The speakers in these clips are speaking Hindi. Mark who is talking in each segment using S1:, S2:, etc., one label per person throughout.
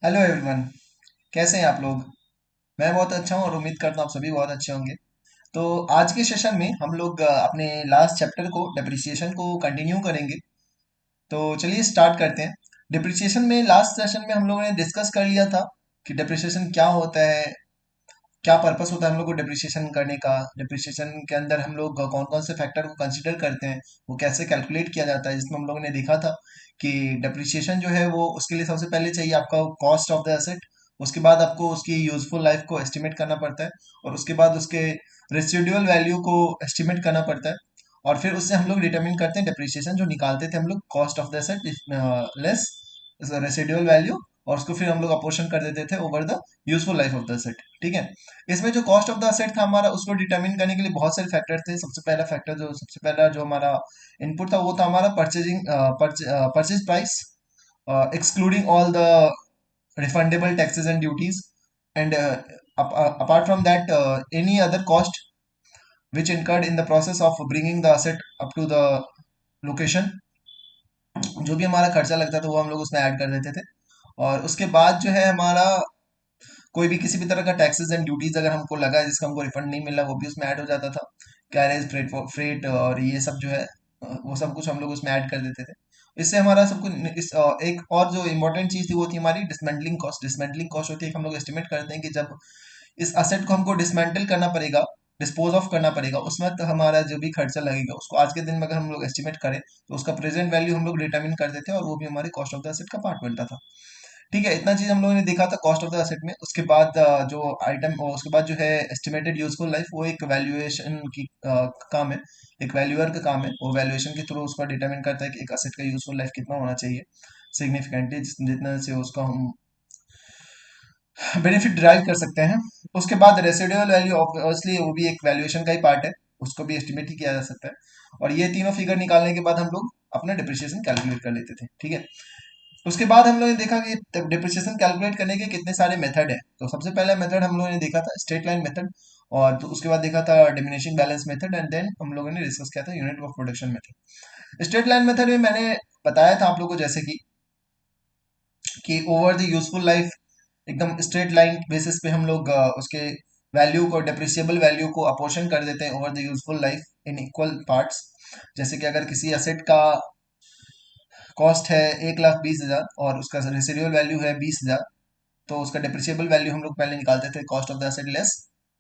S1: Hello everyone. कैसे हैं आप लोग? मैं बहुत अच्छा हूँ और उम्मीद करता हूँ आप सभी बहुत अच्छे होंगे। तो आज के सेशन में हम लोग अपने लास्ट चैप्टर को डिप्रिसिएशन को कंटिन्यू करेंगे। तो चलिए स्टार्ट करते हैं। डिप्रिसिएशन में लास्ट सेशन में हम लोगों ने डिस्कस कर लिया था कि डिप्रिसिएशन क्या होता है, क्या पर्पस होता है हम लोग को डिप्रिसिएशन करने का। डिप्रिसिएशन के अंदर हम लोग कौन कौन से फैक्टर को कंसिडर करते हैं, वो कैसे कैलकुलेट किया जाता है, जिसमें हम लोगों ने देखा था कि डिप्रिसिएशन जो है वो उसके लिए सबसे पहले चाहिए आपका कॉस्ट ऑफ द एसेट। उसके बाद आपको उसकी यूजफुल लाइफ को एस्टिमेट करना पड़ता है, और उसके बाद उसके रेसिडुअल वैल्यू को एस्टिमेट करना पड़ता है। और फिर उससे हम लोग डिटरमिन करते हैं डिप्रिसिएशन, जो निकालते थे हम लोग cost of the asset less residual value, और उसको फिर हम लोग अपोर्शन कर देते थे over the useful life of the asset. ठीक है। इसमें जो कॉस्ट ऑफ द एसेट था हमारा, उसको डिटरमिन करने के लिए बहुत सारे फैक्टर थे। सबसे पहला जो हमारा इनपुट था वो था हमारा purchase price, excluding all the refundable taxes and duties, and apart from that, any other cost which incurred in the process of bringing the asset up to the location, जो भी हमारा खर्चा लगता था वो हम लोग उसमें ऐड कर देते थे। और उसके बाद जो है हमारा कोई भी किसी भी तरह का टैक्सेस एंड ड्यूटीज अगर हमको लगा है जिसका हमको रिफंड नहीं मिला, वो भी उसमें ऐड हो जाता था। कैरेज फ्रेट फ्रेट और ये सब जो है, वो सब कुछ हम लोग उसमें ऐड कर देते थे। इससे हमारा सब कुछ एक और जो इम्पोर्टेंट चीज थी वो थी हमारी डिसमेंटलिंग कॉस्ट। डिसमेंटलिंग कॉस्ट होती है कि हम लोग एस्टिमेट करते हैं कि जब इस असेट को हमको डिसमेंटल करना पड़ेगा, डिस्पोज ऑफ करना पड़ेगा, उस वक्त हमारा जो भी खर्चा लगेगा उसको आज के दिन में अगर हम लोग एस्टिमेट करें तो उसका प्रेजेंट वैल्यू हम लोग डिटरमिन कर देते हैं, और वो भी हमारे कॉस्ट ऑफ द असेट का पार्ट बनता था। ठीक है, इतना चीज हम लोगों ने देखा था कॉस्ट ऑफ द एसेट में। उसके बाद उसके बाद जो है एस्टिमेटेड यूजफुल लाइफ, वो एक वैल्यूएशन की काम है, एक वैल्यूअर का काम है। वो वैल्यूएशन के थ्रू उसका डिटरमिन करता है कि एक असेट का यूजफुल लाइफ कितना होना चाहिए सिग्निफिकेंटली, जितना से उसका हम बेनिफिट डिराइव कर सकते हैं। उसके बाद रेसिडुअल वैल्यू ऑब्वियसली वो भी एक वैल्यूएशन का ही पार्ट है, उसको भी एस्टिमेट ही किया जा सकता है। और ये तीनों फिगर निकालने के बाद हम लोग अपना डिप्रिसिएशन कैलकुलेट कर लेते थे। ठीक है। उसके बाद हम लोगों ने देखा कि डिप्रिसिएशन कैलकुलेट करने के कितने सारे मेथड है। तो सबसे पहला मेथड हम लोगों ने देखा था स्ट्रेट लाइन मेथड, और तो उसके बाद देखा था diminishing balance method, and then हम लोगों ने डिस्कस किया था unit of production method. Straight line method में मैंने बताया था आप लोगों को जैसे कि ओवर द यूजफुल लाइफ एकदम स्ट्रेट लाइन बेसिस पे हम लोग उसके वैल्यू को, डिप्रिसिएबल वैल्यू को अपोर्शन कर देते हैं over the useful life in equal parts. जैसे कि अगर किसी एसेट का कॉस्ट है 1,20,000 और उसका रेसिडुअल वैल्यू है 20,000, तो उसका डिप्रिसिएबल वैल्यू हम लोग पहले निकालते थे cost of the asset less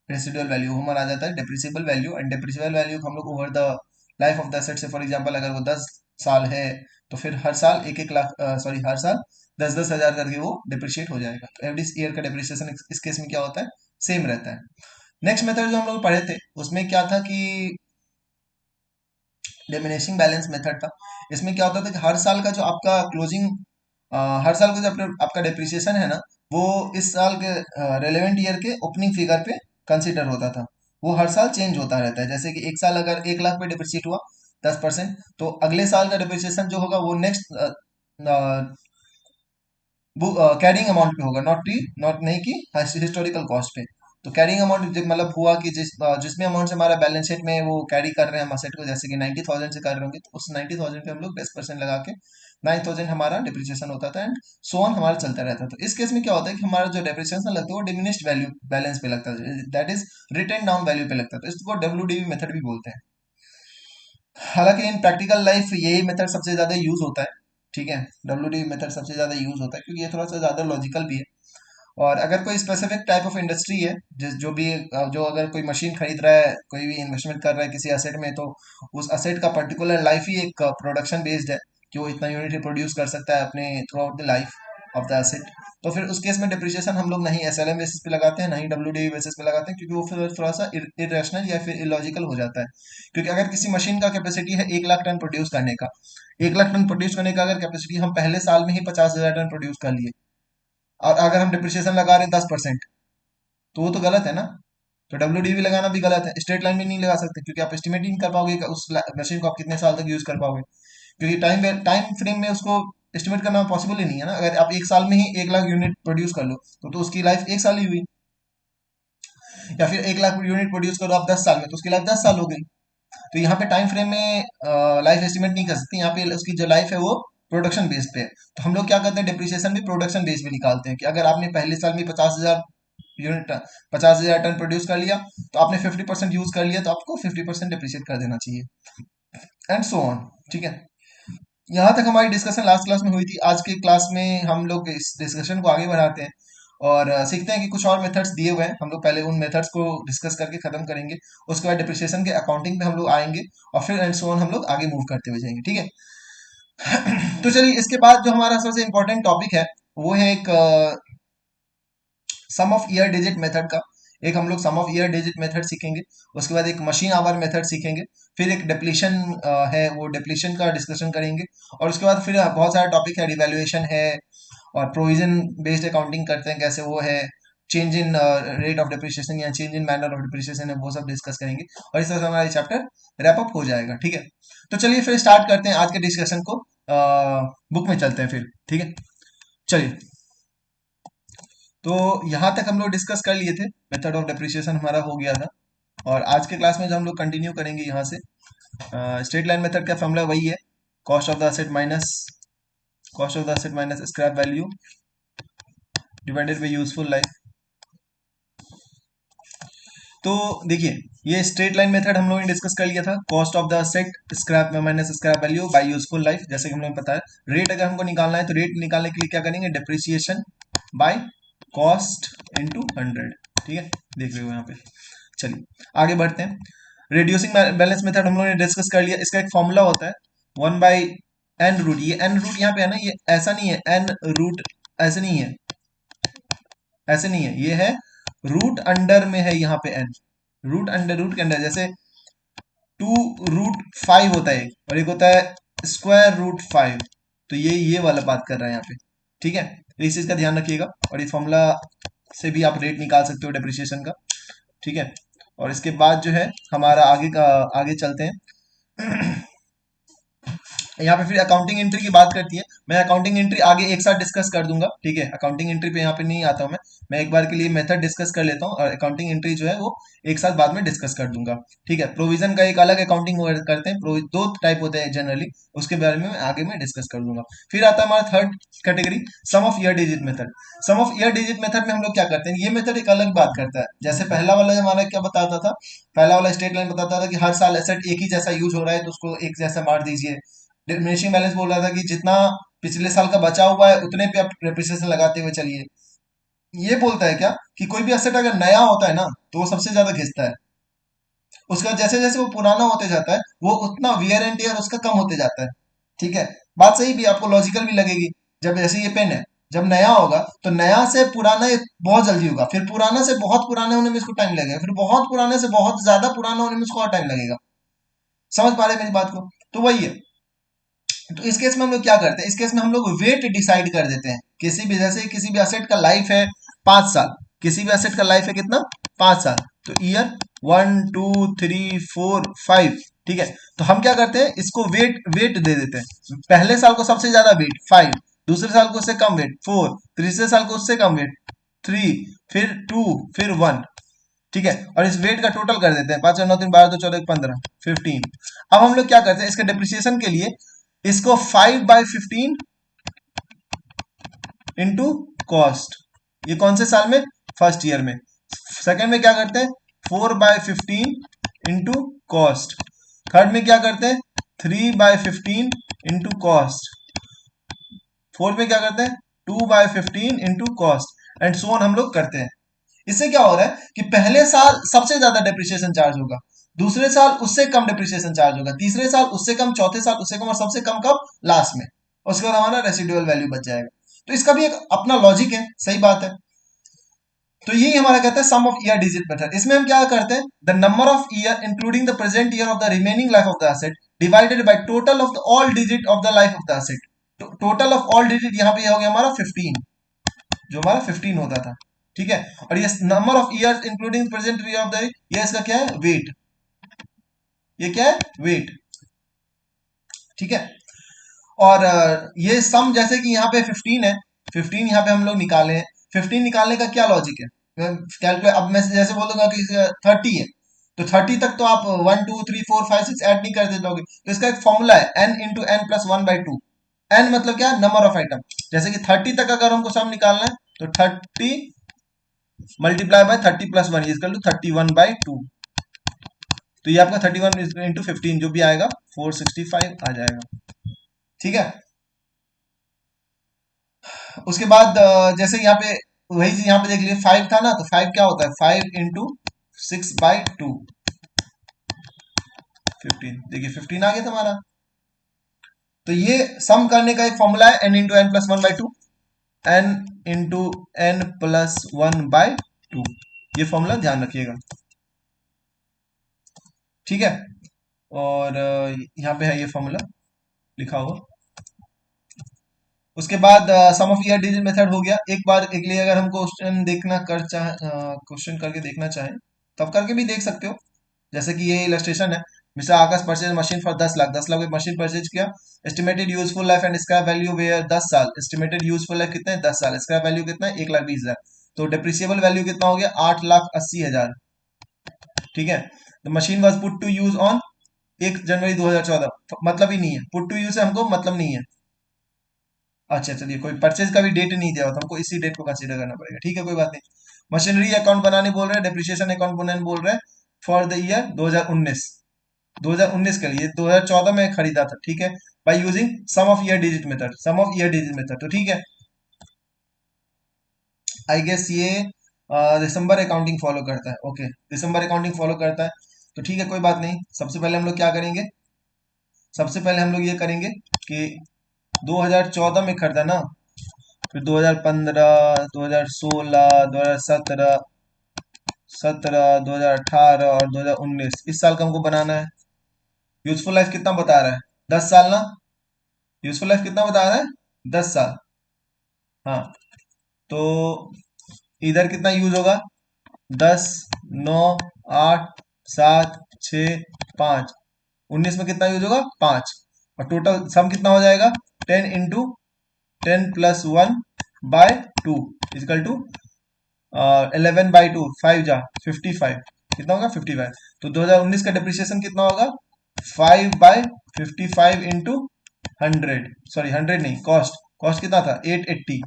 S1: residual value, हमारा आ जाता है depreciable value. And depreciable value को हम लोग over the life of the asset से, फॉर एग्जांपल अगर वो 10 साल है तो फिर हर साल 1-1 लाख, सॉरी, हर साल 10-10 हजार करके वो डिप्रिशिएट हो जाएगा। तो एवरी ईयर का डिप्रिसिएशन इस केस में क्या होता है, सेम रहता है। नेक्स्ट मेथड जो हम लोग पढ़े थे उसमें क्या था कि डिमिनिशिंग बैलेंस मेथड था। इसमें क्या होता था कि हर साल का जो आपका क्लोजिंग, हर साल का जो आपका डिप्रिसिएशन है ना, वो इस साल के रेलेवेंट ईयर के ओपनिंग फिगर पे कंसिडर होता था। वो हर साल चेंज होता रहता है। जैसे कि एक साल अगर 1 लाख पे डिप्रिशिएट हुआ 10%, तो अगले साल का डिप्रिसिएशन जो होगा वो नेक्स्ट कैरिंग अमाउंट पे होगा, नॉट नहीं कि हिस्टोरिकल कॉस्ट पे। तो कैरिंग अमाउंट जब मतलब हुआ कि जिसमें अमाउंट से हमारा बैलेंस शीट में वो कैरी कर रहे हैं हम असेट को, जैसे कि 90,000 से कर रहे होंगे, तो उस 90,000 पे हम लोग 10% लगा के 9,000 हमारा डिप्रिसिएशन होता था, एंड सो ऑन हमारा चलता रहता था। तो इस केस में क्या होता है कि हमारा जो डिप्रिसिएशन लगता है वो डिमिनिश्ड वैल्यू बैलेंस पे लगता है, that is return down value पे लगता है। तो इसको डब्ल्यू मेथड भी बोलते हैं। हालांकि इन प्रैक्टिकल लाइफ यही मेथड सबसे ज्यादा यूज होता है। ठीक है, डब्ल्यू मेथड सबसे ज्यादा यूज होता है क्योंकि ये थोड़ा सा ज्यादा लॉजिकल भी है। और अगर कोई स्पेसिफिक टाइप ऑफ इंडस्ट्री है, जिस जो भी जो अगर कोई मशीन खरीद रहा है, कोई भी इन्वेस्टमेंट कर रहा है किसी असेट में, तो उस असेट का पर्टिकुलर लाइफ ही एक प्रोडक्शन बेस्ड है कि वो इतना यूनिट प्रोड्यूस कर सकता है अपने through out the life of the asset. तो फिर उस केस में डिप्रिसिएशन हम लोग नहीं एसएलएम बेसिस पे लगाते हैं, नहीं डब्ल्यू बेसिस पे लगाते हैं, क्योंकि वो फिर थोड़ा सा इरेशनल या फिर इलॉजिकल हो जाता है। क्योंकि अगर किसी मशीन का कैपेसिटी है 1 लाख टन प्रोड्यूस करने का, 1 लाख टन प्रोड्यूस करने का अगर कैपेसिटी हम पहले साल में ही 50,000 टन प्रोड्यूस कर लिए, और अगर हम डिप्रिसिएशन लगा रहे हैं 10%, तो वो तो गलत है ना। तो डब्ल्यू लगाना भी गलत है, स्ट्रेट लाइन भी नहीं लगा सकते क्योंकि आप एस्टिमेट ही नहीं कर पाओगे कि उस मशीन को आप कितने साल तक यूज कर पाओगे, क्योंकि टाइम फ्रेम में उसको एस्टिमेट करना पॉसिबल ही नहीं है ना। अगर आप एक साल में ही 1 लाख यूनिट प्रोड्यूस कर लो तो उसकी लाइफ एक साल ही हुई। या फिर 1 लाख यूनिट प्रोड्यूस करो आप 10 साल में, तो उसकी लाइफ 10 साल हो गई। तो यहाँ पे टाइम फ्रेम में लाइफ एस्टिमेट नहीं कर सकते, यहाँ पे उसकी जो लाइफ है वो प्रोडक्शन बेस पे है। तो हम लोग क्या करते हैं, डिप्रिसिएशन भी प्रोडक्शन बेस पे निकालते हैं कि अगर आपने पहले साल में 50,000 यूनिट 50,000 टन प्रोड्यूस कर लिया, तो आपने 50% यूज कर लिया, तो आपको 50% डिप्रिशिएट कर देना चाहिए, एंड सो ऑन। ठीक है, यहाँ तक हमारी डिस्कशन लास्ट क्लास में हुई थी। आज के क्लास में हम लोग इस डिस्कशन को आगे बढ़ाते हैं और सीखते हैं कि कुछ और मेथड्स दिए हुए हैं। हम लोग पहले उन मेथड्स को डिस्कस करके खत्म करेंगे, उसके बाद डिप्रिसिएशन के अकाउंटिंग पे हम लोग आएंगे, और फिर एंड सो ऑन हम लोग आगे मूव करते हुए जाएंगे। ठीक है, तो चलिए इसके बाद जो हमारा सबसे इंपॉर्टेंट टॉपिक है, वो है एक सम ऑफ ईयर डिजिट मेथड का। एक हम लोग सम ऑफ ईयर डिजिट मेथड सीखेंगे, उसके बाद एक मशीन आवर मेथड सीखेंगे, फिर एक डिप्लीशन है, वो डिप्लीशन का डिस्कशन करेंगे, और उसके बाद फिर बहुत सारे टॉपिक है, रिवैल्यूएशन है, और प्रोविजन बेस्ड अकाउंटिंग करते हैं कैसे, वो है change in rate of depreciation या change in manner of depreciation है, वो सब डिस्कस करेंगे, और इस तरह से हमारा चैप्टर रैप अप हो जाएगा। ठीक है, तो चलिए फिर स्टार्ट करते हैं आज के डिस्कशन को, बुक में चलते हैं फिर। ठीक है, चलिए। तो यहाँ तक हम लोग डिस्कस कर लिए थे, मेथड ऑफ डेप्रिसिएशन हमारा हो गया था, और आज के क्लास में जो हम लोग कंटिन्यू करेंगे यहाँ से, स्ट्रेट लाइन मेथड का फॉर्मूला वही है, cost of the asset minus scrap value divided by useful life. तो देखिए, ये स्ट्रेट लाइन मेथड हम लोगों ने डिस्कस कर लिया था, cost of the asset scrap minus scrap value by useful life. जैसे कि हम लोगों ने पता है, रेट अगर हमको निकालना है, तो रेट निकालने के लिए क्या करेंगे, डिप्रिसिएशन बाय कॉस्ट इनटू 100। ठीक है, देख रहे हो यहाँ पे। चलिए आगे बढ़ते हैं। रिड्यूसिंग बैलेंस मेथड हम लोगों ने डिस्कस कर लिया। इसका एक फॉर्मूला होता है 1/n रूट। ये n रूट यहाँ पे है ना, ये ऐसा नहीं है n रूट, ऐसे नहीं है, ऐसे नहीं है, ये है रूट अंडर में है यहाँ पे n, रूट अंडर, रूट के अंडर। जैसे 2√5 होता है एक, और एक होता है √5। तो ये वाला बात कर रहा है यहाँ पे। ठीक है, तो इस चीज का ध्यान रखिएगा, और इस फॉर्मूला से भी आप रेट निकाल सकते हो डेप्रिसिएशन का। ठीक है, और इसके बाद जो है हमारा आगे चलते हैं। यहाँ पे फिर अकाउंटिंग एंट्री की बात करती है। मैं अकाउंटिंग एंट्री आगे एक साथ डिस्कस कर दूंगा। ठीक है, अकाउंटिंग एंट्री पे यहाँ पे नहीं आता हूँ मैं एक बार के लिए मेथड डिस्कस कर लेता हूँ, और अकाउंटिंग एंट्री जो है वो एक साथ बाद में डिस्कस कर दूंगा। ठीक है, प्रोविजन का एक अलग अकाउंटिंग करते हैं, दो टाइप होते हैं जनरली, उसके बारे में आगे मैं डिस्कस कर दूंगा। फिर आता है हमारा third category, sum of year digit method. Sum of year digit method में हम लोग क्या करते हैं, ये मेथड एक अलग बात करता है। जैसे पहला वाला हमारा क्या बताता था, पहला वाला स्टेट लाइन बताता था कि हर साल एसेट एक ही जैसा यूज हो रहा है, तो उसको एक जैसा मार दीजिए। डिमिनिशिंग बैलेंस बोल रहा था कि जितना पिछले साल का बचा हुआ है, उतने पे आप डेप्रिसिएशन लगाते हुए चलिए। ये बोलता है क्या, कि कोई भी एसेट अगर नया होता है ना, तो वो सबसे ज्यादा घिसता है। उसका जैसे जैसे वो पुराना होते जाता है, वो उतना वियर एंड टेयर उसका कम होते जाता है। ठीक है, बात सही भी, आपको लॉजिकल भी लगेगी। जब जैसे ये पेन है, जब नया होगा, तो नया से पुराना ये बहुत जल्दी होगा, फिर पुराना से बहुत पुराने होने में इसको टाइम लगेगा, फिर बहुत पुराने से बहुत ज्यादा पुराना होने में इसको और टाइम लगेगा। समझ पा रहे हैं मेरी बात को? तो वही है। तो इस केस में हम लोग क्या करते हैं, इस केस में हम लोग वेट डिसाइड कर देते हैं। किसी भी, जैसे किसी भी असेट का लाइफ है 5 साल, किसी भी असेट का लाइफ है कितना, 5 साल, तो ईयर 1 2 3 4 5। ठीक है, तो हम क्या करते हैं, इसको वेट वेट दे देते हैं। पहले साल को सबसे ज्यादा वेट 5, दूसरे साल को उससे कम वेट 4, तीसरे साल को उससे कम वेट 3, फिर 2, फिर 1। ठीक है, और इस वेट का टोटल कर देते हैं, 5 9 3 12 2 14 15 15। अब हम लोग क्या करते हैं, इसके डिप्रिसिएशन के लिए इसको 5/15 इंटू कॉस्ट। ये कौन से साल में, फर्स्ट ईयर में। सेकंड में क्या करते हैं, 4/15 इंटू कॉस्ट। थर्ड में क्या करते हैं, 3/15 इंटू कॉस्ट। फोर्थ में क्या करते हैं, 2/15 into cost, and so on हम लोग करते हैं। इससे क्या हो रहा है कि पहले साल सबसे ज्यादा डेप्रिसिएशन चार्ज होगा, दूसरे साल उससे कम डेप्रिसिएशन चार्ज होगा, तीसरे साल उससे कम, चौथे साल उससे कम, और सबसे कम कब, लास्ट में। उसके बाद हमारा रेसिडुअल वैल्यू बच जाएगा। तो इसका भी एक अपना लॉजिक है, सही बात है। तो यही हमारा कहता है सम ऑफ ईयर डिजिट मेथड। इसमें हम क्या करते हैं, the number of year including the present year of the remaining life of the asset divided by total of the all digit of the life of the asset. Total of all digit यहाँ पे हो गया हमारा 15, जो हमारा 15 होता था। ठीक है, और ये number of years including present year of the, ये इसका क्या है, वेट। ये क्या है, वेट। ठीक है, और ये सम जैसे कि यहाँ पे 15 है, 15 यहाँ पे हम लोग निकाले हैं। 15 निकालने का क्या लॉजिक है, कैलकुलेट, अब मैं जैसे बोल दूंगा कि 30 है, तो 30 तक तो आप 1 2 3 4 5 6 ऐड नहीं कर देते होगे, तो इसका एक फॉर्मूला है n into N plus 1/2। N मतलब क्या, नंबर ऑफ आइटम। जैसे कि 30 तक अगर हमको सम निकालना है तो 30 multiply by 30 plus one equal to 31/2। तो ये आपका 31 इंटू 15 जो भी आएगा 465 आ जाएगा। ठीक है। उसके बाद जैसे यहाँ पे वही चीज यहाँ पे देख लीजिए, 5 था ना, तो 5 क्या होता है, 5 इंटू 6/2, 15। देखिए 15 आ गया था हमारा। तो ये सम करने का एक फॉर्मूला है, n into n plus 1/2, n into n+1/2। ये फॉर्मूला ध्यान रखिएगा। ठीक है। और यहाँ पे है ये फॉर्मूला लिखा हुआ। उसके बाद सम ऑफ ईयर डिजिट मेथड हो गया। एक बार एक लिए अगर हम क्वेश्चन देखना कर चाहे, क्वेश्चन करके देखना चाहें तब करके भी देख सकते हो। जैसे कि ये इलस्ट्रेशन है, mister Akash purchase machine for 10 lakh, 10 lakh की मशीन परचेज किया। Estimated useful life and scrap value were 10 साल। एस्टिमेटेड यूजफुल लाइफ कितने, 10 साल। स्क्रैप वैल्यू कितना है, 1,20,000। तो डिप्रिसिएबल वैल्यू कितना हो गया, 8,80,000। ठीक है। The machine was put to use on 1 January 2014। मतलब ही नहीं है, पुट टू यूज से हमको मतलब नहीं है। अच्छा चलिए, कोई परचेज का भी डेट नहीं दिया हुआ, तो हमको इसी डेट को कंसीडर करना पड़ेगा। ठीक है, कोई बात नहीं। मशीनरी अकाउंट बनाने बोल रहे हैं, डेप्रिसिएशन अकाउंट बनाने बोल रहे हैं फॉर द ईयर 2019। 2019 के लिए 2014 में खरीदा था। ठीक है। By using sum of year digit method, sum of year digit method. तो ठीक है, आई गेस ये दिसंबर अकाउंटिंग फॉलो करता है। ओके, दिसंबर अकाउंटिंग फॉलो करता है। तो ठीक है, कोई बात नहीं। सबसे पहले हम लोग क्या करेंगे, सबसे पहले हम लोग ये करेंगे कि 2014 में खरीदा ना, फिर 2015, 2016, 2017, 2018 और 2019, इस साल का हमको बनाना है। यूजफुल लाइफ कितना बता रहा है, 10 साल ना। यूजफुल लाइफ कितना बता रहा है, 10 साल। हाँ, तो इधर कितना यूज होगा, 10, 9, 8, 7, 6, 5, 19 में कितना यूज होगा, 5। और टोटल सम कितना हो जाएगा, 10 इंटू 10+1/2 इजकल टू 11/2, 5 जा 55, कितना होगा 55। तो 2019 का डिप्रिसिएशन कितना होगा, 5/55 इंटू 100, सॉरी 100 नहीं, कॉस्ट, कॉस्ट कितना था 880,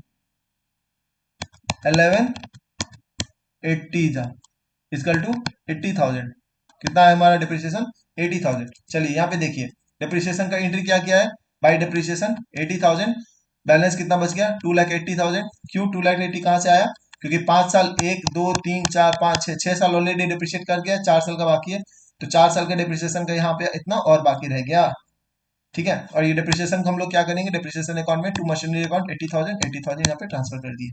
S1: 1180 जा इजकल टू 80,000। कितना है हमारा डिप्रिसिएशन, 80,000। चलिए यहाँ पे देखिए, डिप्रिसिएशन का एंट्री क्या किया है, बाई डिप्रिसिएशन 80,000। बैलेंस कितना बच गया, 2,80,000। क्यों 2,80,000 कहाँ से आया, क्योंकि 5 साल, 1, 2, 3, 4, 5, 6 साल ऑलरेडी डिप्रिशिएट कर गया, 4 साल का बाकी है। तो 4 साल का डिप्रिसिएशन का यहाँ पे इतना और बाकी रह गया। ठीक है। और ये डिप्रिसिएशन को हम लोग क्या करेंगे, डिप्रिसिएशन अकाउंट में टू मशीनरी अकाउंट 80,000, 80,000 यहाँ पे ट्रांसफर कर दिए।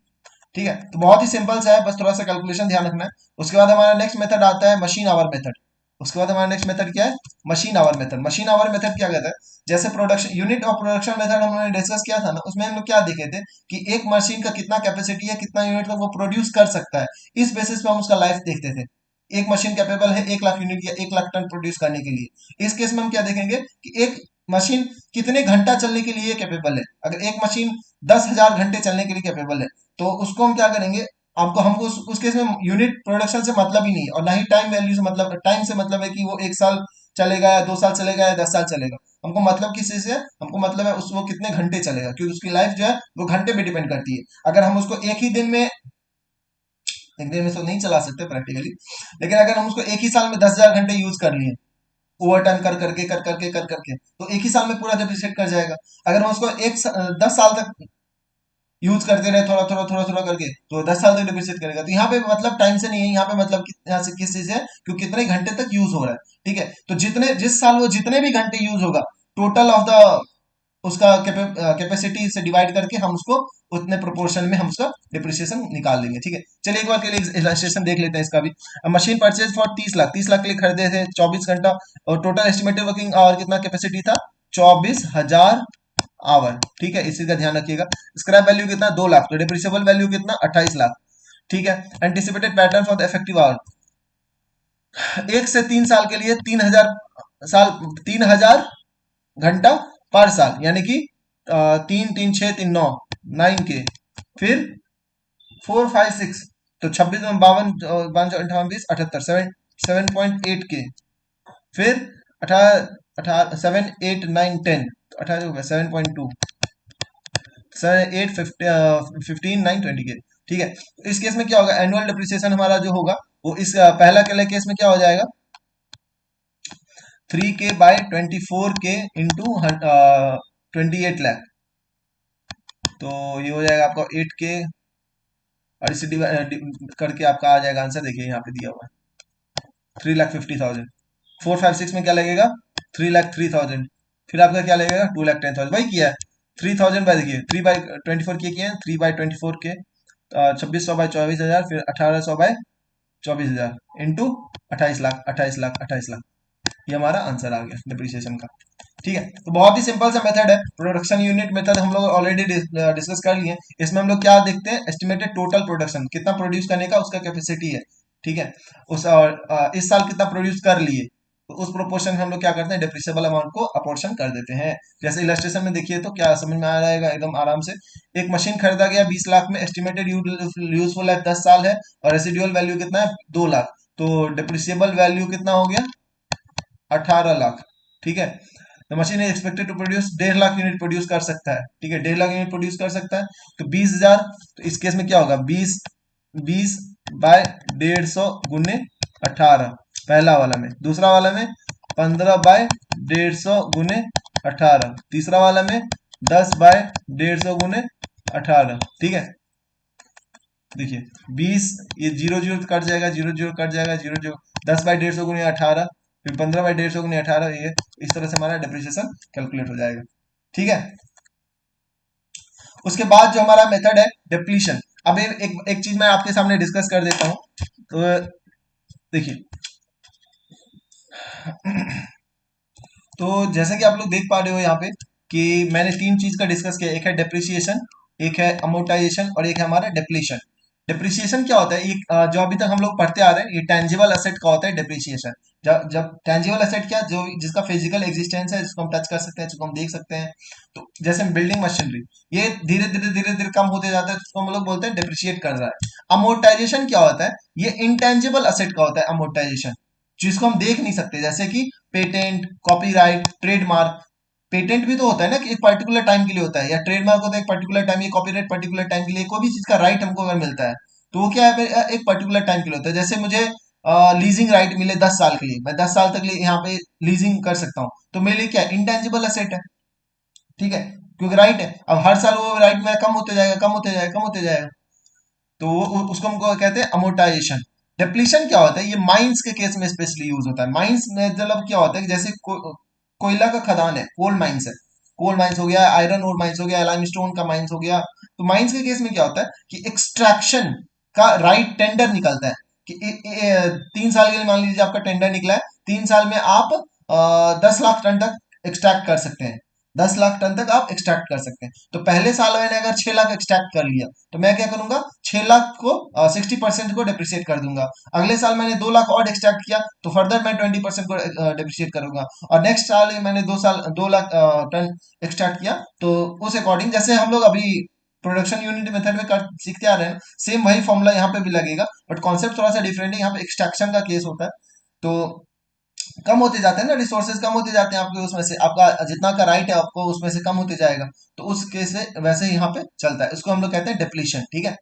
S1: ठीक है, तो बहुत ही सिंपल सा है, बस थोड़ा सा कैलकुलेशन ध्यान रखना है। उसके बाद हमारा नेक्स्ट मेथड आता है मशीन आवर मेथड। उसके बाद हमारा नेक्स्ट मेथड क्या है, machine our method. Machine our method क्या कहता है, जैसे production unit of production method हमने डिस्कस किया था ना, उसमें हम लोग क्या देखे थे कि एक मशीन का कितना कैपेसिटी है, कितना यूनिट तक वो प्रोड्यूस कर सकता है, इस बेसिस पे हम उसका लाइफ देखते थे। एक मशीन कैपेबल है 1 लाख यूनिट या 1 लाख टन प्रोड्यूस करने के लिए। इस केस में हम क्या देखेंगे कि एक मशीन कितने घंटा चलने के लिए कैपेबल है। अगर एक मशीन 10,000 घंटे चलने के लिए कैपेबल है, तो उसको हम क्या करेंगे, आपको हमको उस केस में यूनिट प्रोडक्शन से मतलब ही नहीं है, और ना ही टाइम वैल्यू से मतलब, टाइम से मतलब है कि वो 1 साल चलेगा या 2 साल चलेगा या 10 साल चलेगा। हमको मतलब किस चीज से, हमको मतलब है उस वो कितने घंटे चलेगा, क्योंकि उसकी लाइफ जो है वो घंटे पे डिपेंड करती है। अगर हम उसको एक ही दिन में, एक दिन में तो नहीं चला सकते प्रैक्टिकली, लेकिन अगर हम उसको एक ही साल में 10,000 घंटे यूज कर लिए, ओवर टाइम कर करके, तो एक ही साल में पूरा डिप्रिशिएट कर जाएगा। अगर हम उसको 10 साल तक यूज करते रहे, थोड़ा थोड़ा थोड़ा थोड़ा करके, तो 10 साल तक डिप्रिशिएट करेगा। तो यहाँ पे मतलब टाइम से नहीं है, यहाँ पे मतलब यहाँ से किस चीज है, क्योंकि कितने घंटे तक यूज हो रहा है। ठीक है, तो जितने जिस साल वो जितने भी घंटे यूज होगा, टोटल ऑफ द उसका कैपेसिटी से डिवाइड करके हम उसको उतने प्रोपोर्शन में हम उसका डिप्रिसिएशन निकाल देंगे। ठीक है, चलिए एक बार के लिए इलस्ट्रेशन देख लेते हैं इसका भी। Machine purchase for 30 lakh, 30 lakh के लिए खरीदे थे 24 घंटा, और टोटल एस्टिमेटेड वर्किंग आवर कितना कैपेसिटी था, 24,000 आवर। ठीक है, इसी का ध्यान रखिएगा। स्क्रैप वैल्यू कितना, 2 लाख। तो डिप्रिसिएबल वैल्यू कितना, 28 लाख। ठीक है। Anticipated pattern for the effective hour, 1 से 3 साल के लिए 3,000 साल, 3,000 घंटा पर साल, यानी कि 3, 3, 6, 3, 9, 9 के, फिर 4, 5, 6, तो 26 में 52, 52, 58, 20, 78, 7.8 के, फिर 18, 18, 7, 8, 9, 10, 18 हो गया 7.2, सर 8 15 9 20 के। ठीक है, तो इस केस में क्या होगा, एनुअल डिप्रिसिएशन हमारा जो होगा वो इस पहला के केस में क्या हो जाएगा, 3K/24K इंटू 28 लाख। तो ये हो जाएगा आपका 8K, और इसे करके आपका आ जाएगा आंसर, देखिए यहाँ पे दिया हुआ है 3,50,000। 456 में क्या लगेगा, 3,03,000। फिर आपका क्या लगेगा, 2,10,000। वही किया है 3,000 बाय, देखिए 3/24K किए हैं, 3/24K, 2,600/24,000, फिर 1,800/24,000 इंटू 28 लाख, 28 लाख, 28 लाख। ये हमारा आंसर आ गया डिप्रिसिएशन का। ठीक है, तो बहुत ही सिंपल सा मेथड है, प्रोडक्शन यूनिट मेथड हम लोग ऑलरेडी डिस्कस कर लिए। इसमें हम लोग क्या देखते हैं, एस्टिमेटेड टोटल प्रोडक्शन, कितना प्रोड्यूस करने का उसका कैपेसिटी है। ठीक है, उस और इस साल कितना प्रोड्यूस कर लिए, तो उस प्रोपोर्शन में हम लोग क्या करते हैं, डिप्रिसिएबल अमाउंट को अपोर्शन कर देते हैं। जैसे इलस्ट्रेशन में देखिए तो क्या समझ में आ जाएगा एकदम आराम से। एक मशीन खरीदा गया 20 लाख में, एस्टिमेटेड यूजफुल लाइफ 10 साल है, और रेसिडुअल वैल्यू कितना है, 2 लाख। तो डिप्रिसिएबल वैल्यू कितना हो गया, 18 लाख। ठीक है, the machine is expected to produce 1.5 lakh unit produce कर सकता है। ठीक है, 1.5 लाख यूनिट प्रोड्यूस कर सकता है, तो 20,000। तो इस केस में क्या होगा, 20/150 गुने 18, पहला वाला में। दूसरा वाला में 15/150 गुने 18। तीसरा वाला में 10/150 गुने 18। ठीक है, देखिए 20, ये जीरो जीरो कट जाएगा, जीरो जीरो कट जाएगा, जीरो जीरो, 10/150 गुने 18, फिर 15/150 गुने 18। ये इस तरह से हमारा डिप्रिसिएशन कैलकुलेट हो जाएगा। ठीक है, उसके बाद जो हमारा मेथड है डिप्लीशन। अब एक चीज मैं आपके सामने डिस्कस कर देता हूं। तो देखिए, तो जैसे कि आप लोग देख पा रहे हो यहाँ पे कि मैंने तीन चीज का डिस्कस किया, एक है डेप्रिसिएशन, एक है अमोर्टाइजेशन, और एक है हमारा डेप्लीशन। डेप्रिसिएशन क्या होता है, ये जो अभी तक हम लोग पढ़ते आ रहे हैं, ये टेंजिबल एसेट का होता है डेप्रिसिएशन। जब जब टेंजिबल एसेट क्या, जो जिसका फिजिकल एग्जिस्टेंस है, जिसको हम टच कर सकते हैं, जिसको हम देख सकते हैं। तो जैसे बिल्डिंग मशीनरी, ये धीरे धीरे धीरे धीरे कम होते जाता है, तो उसको हम लोग बोलते हैं डिप्रिशिएट कर रहा है। अमोर्टाइजेशन क्या होता है, ये इंटेंजिबल एसेट का होता है अमोर्टाइजेशन, जिसको हम देख नहीं सकते, जैसे कि पेटेंट, कॉपीराइट, ट्रेडमार्क। पेटेंट भी तो होता है ना कि एक पर्टिकुलर टाइम के लिए होता है, या ट्रेडमार्क होता है एक पर्टिकुलर टाइम, या कॉपीराइट पर्टिकुलर टाइम के लिए। कोई भी चीज का राइट हमको अगर मिलता है तो वो क्या है, एक पर्टिकुलर टाइम के लिए होता है। जैसे मुझे लीजिंग राइट मिले 10 साल के लिए, मैं 10 साल तक लिए यहाँ पे लीजिंग कर सकता हूँ, तो मेरे लिए क्या इंटेंजिबल एसेट है। ठीक है, क्योंकि राइट है, अब हर साल वो राइट मेरा कम होते जाएगा, कम होते जाएगा, कम होते जाएगा। तो वो उसको हमको कहते हैं अमोर्टाइजेशन। डिप्लीशन क्या होता है, ये माइंस के केस में स्पेशली यूज होता है। माइंस में मतलब क्या होता है कि जैसे कोयला का खदान है, कोल माइंस है, कोल माइंस हो गया, आयरन ओर माइंस हो गया, लाइमस्टोन का माइंस हो गया। तो माइंस के केस में क्या होता है कि एक्सट्रैक्शन का राइट टेंडर निकलता है, कि 3 साल के लिए मान लीजिए आपका टेंडर निकला है, 3 साल में आप 10 लाख टन तक एक्सट्रैक्ट कर सकते हैं। 10 लाख टन तक आप एक्सट्रैक्ट कर सकते हैं। तो पहले साल मैंने अगर 6 लाख एक्सट्रैक्ट कर लिया, तो मैं क्या करूंगा, 6 लाख को 60% को डिप्रिशिएट कर दूंगा। अगले साल मैंने 2 लाख और एक्सट्रैक्ट किया, तो फर्दर मैं 20% को डिप्रिशिएट करूंगा। और नेक्स्ट साल मैंने 2 लाख टन एक्सट्रैक्ट किया, तो उस अकॉर्डिंग जैसे हम लोग अभी प्रोडक्शन यूनिट मेथड में कर सीखते आ रहे हैं, सेम वही फॉर्मूला यहाँ पे भी लगेगा, बट कॉन्सेप्ट थोड़ा सा डिफरेंट है। यहाँ पे एक्सट्रैक्शन का केस होता है, तो कम होते जाते हैं ना, रिसोर्सेज कम होते जाते हैं आपके, उसमें से आपका जितना का राइट है आपको उसमें से कम होते जाएगा। तो उस केस में वैसे ही यहाँ पे चलता है, इसको हम लोग कहते हैं डिप्लीशन। ठीक है,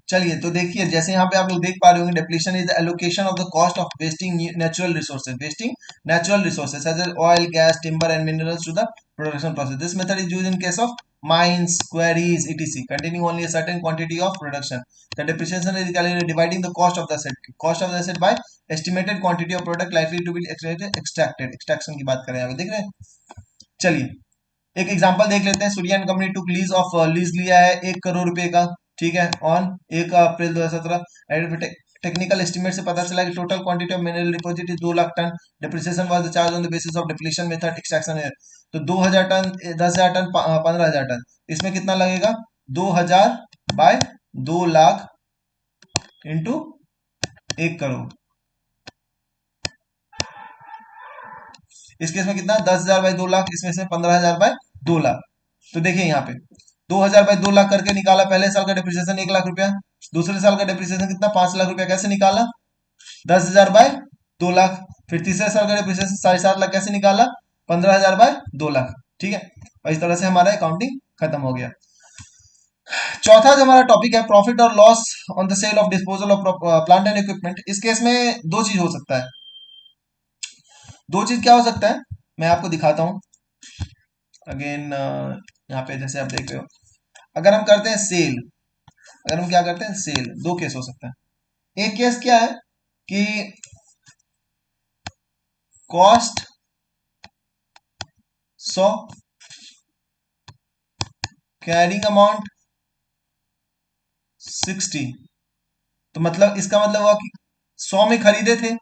S1: चलिए तो देखिए, जैसे यहाँ पे आप लोग देख पा रहे होंगे, depletion is the allocation of the cost of wasting natural resources, wasting natural resources such as oil, gas, timber and minerals to the production process. This method is used in case of mines, quarries, etc. containing only a certain quantity of production. The depreciation is calculated dividing the cost of the asset by estimated quantity of product likely to be extracted. Extraction की बात करें यहाँ पे, देख रहे हैं। चलिए एक एग्जांपल देख लेते हैं। Surya and company to lease of lease लिया है 1 करोड़ रुपए का। ठीक है, ऑन 1 अप्रैल 2017। टेक्निकल एस्टिमेट से पता चला कि total quantity of mineral deposit is 2 lakh ton. Depreciation was the charge on the basis of depletion method extraction है। तो 2,000 टन, 10,000 टन, 15,000 टन, इसमें कितना लगेगा, 2,000/2 लाख इंटू 1 करोड़। इस केस में कितना, 10,000/2 लाख, इसमें से 15,000/2 लाख। तो देखिए यहाँ पे 2,000/2 लाख करके निकाला, पहले साल का डिप्रिसिएशन 1 लाख रुपया, दूसरे साल का डिप्रिसिएशन कितना, 5 लाख रुपया। कैसे निकाला, 10,000/2 लाख। फिर तीसरे साल का डिप्रिसिएशन 7.5 लाख, कैसे निकाला, 15,000/2 लाख। ठीक है, और इस तरह से हमारा अकाउंटिंग खत्म हो गया। चौथा जो हमारा टॉपिक है, प्रॉफिट और loss on the sale of disposal of plant and equipment. इस केस में दो चीज हो सकता है। दो चीज क्या हो सकता है, मैं आपको दिखाता हूं। अगेन यहाँ पे जैसे आप देख रहे हो, अगर हम करते हैं सेल, अगर हम क्या करते हैं सेल, दो केस हो सकता है। एक केस क्या है कि कॉस्ट 100, कैरिंग अमाउंट 60। तो मतलब इसका मतलब हुआ कि 100 में खरीदे थे,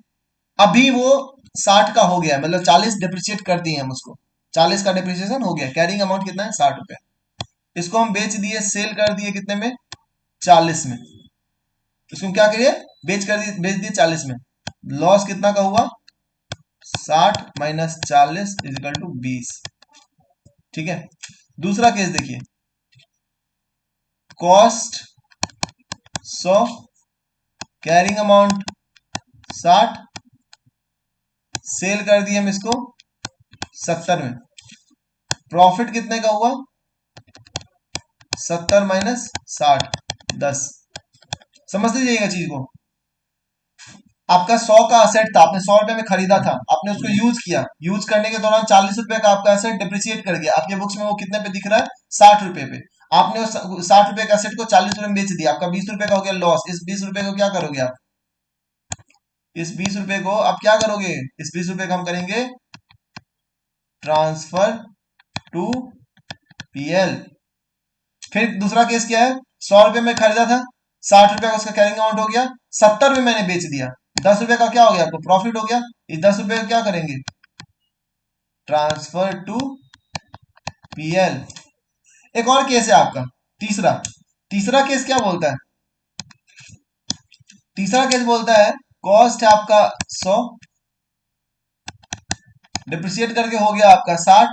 S1: अभी वो 60 का हो गया है, मतलब 40 डिप्रिशिएट कर दिए हम उसको, 40 का डिप्रिसिएशन हो गया। कैरिंग अमाउंट कितना है, 60 रुपए। इसको हम बेच दिए, सेल कर दिए कितने में, 40 में। इसको क्या करिए, बेच दिए 40 में। लॉस कितना का हुआ, 60 - 40 = 20। ठीक है। दूसरा केस देखिए, कॉस्ट 100, कैरिंग अमाउंट 60, सेल कर दिए हम इसको 70 में। प्रॉफिट कितने का हुआ, 70 - 60 = 10। समझ लीजिएगा चीज को। आपका 100 का असेट था, आपने 100 रुपए में खरीदा था, आपने उसको यूज किया, यूज करने के दौरान 40 रुपए का आपका असेट डिप्रिशिएट कर गया। आपके बुक्स में वो कितने पे दिख रहा है, 60 रुपए पे। आपने उस 60 रुपए के असेट को 40 रुपए में बेच दिया, आपका 20 रुपए का हो गया लॉस। इस 20 रुपए को क्या करोगे आप, इस 20 रुपए को आप क्या करोगे, इस 20 रुपए का हम करेंगे ट्रांसफर टू पीएल। फिर दूसरा केस क्या है, 100 रुपए में खरीदा था, 60 रुपए का उसका कैरिंग अमाउंट हो गया, 70 में मैंने बेच दिया, 10 रुपए का क्या हो गया, आपको प्रॉफिट हो गया। इस 10 रुपए का क्या करेंगे, ट्रांसफर टू पीएल। एक और केस है आपका, तीसरा। तीसरा केस क्या बोलता है, तीसरा केस बोलता है कॉस्ट है आपका 100, डिप्रिशिएट करके हो गया आपका 60,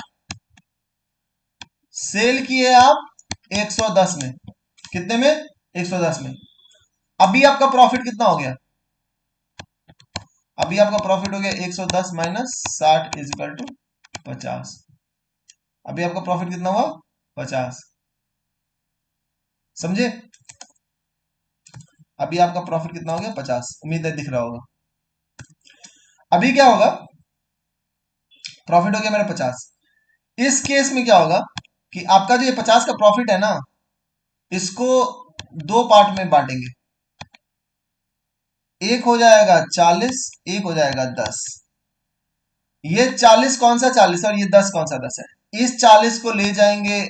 S1: सेल किए आप 110 में। कितने में, 110 में। अभी आपका प्रॉफिट कितना हो गया, अभी आपका प्रॉफिट हो गया 110 - 60 = 50। अभी आपका प्रॉफिट कितना हुआ, 50। समझे, अभी आपका प्रॉफिट कितना हो गया, 50। उम्मीद है दिख रहा होगा। अभी क्या होगा, प्रॉफिट हो गया मेरा 50। इस केस में क्या होगा कि आपका जो ये 50 का प्रॉफिट है ना, इसको दो पार्ट में बांटेंगे। एक हो जाएगा 40, एक हो जाएगा 10। ये 40 कौन सा 40 और ये 10 कौन सा 10 है। इस 40 को ले जाएंगे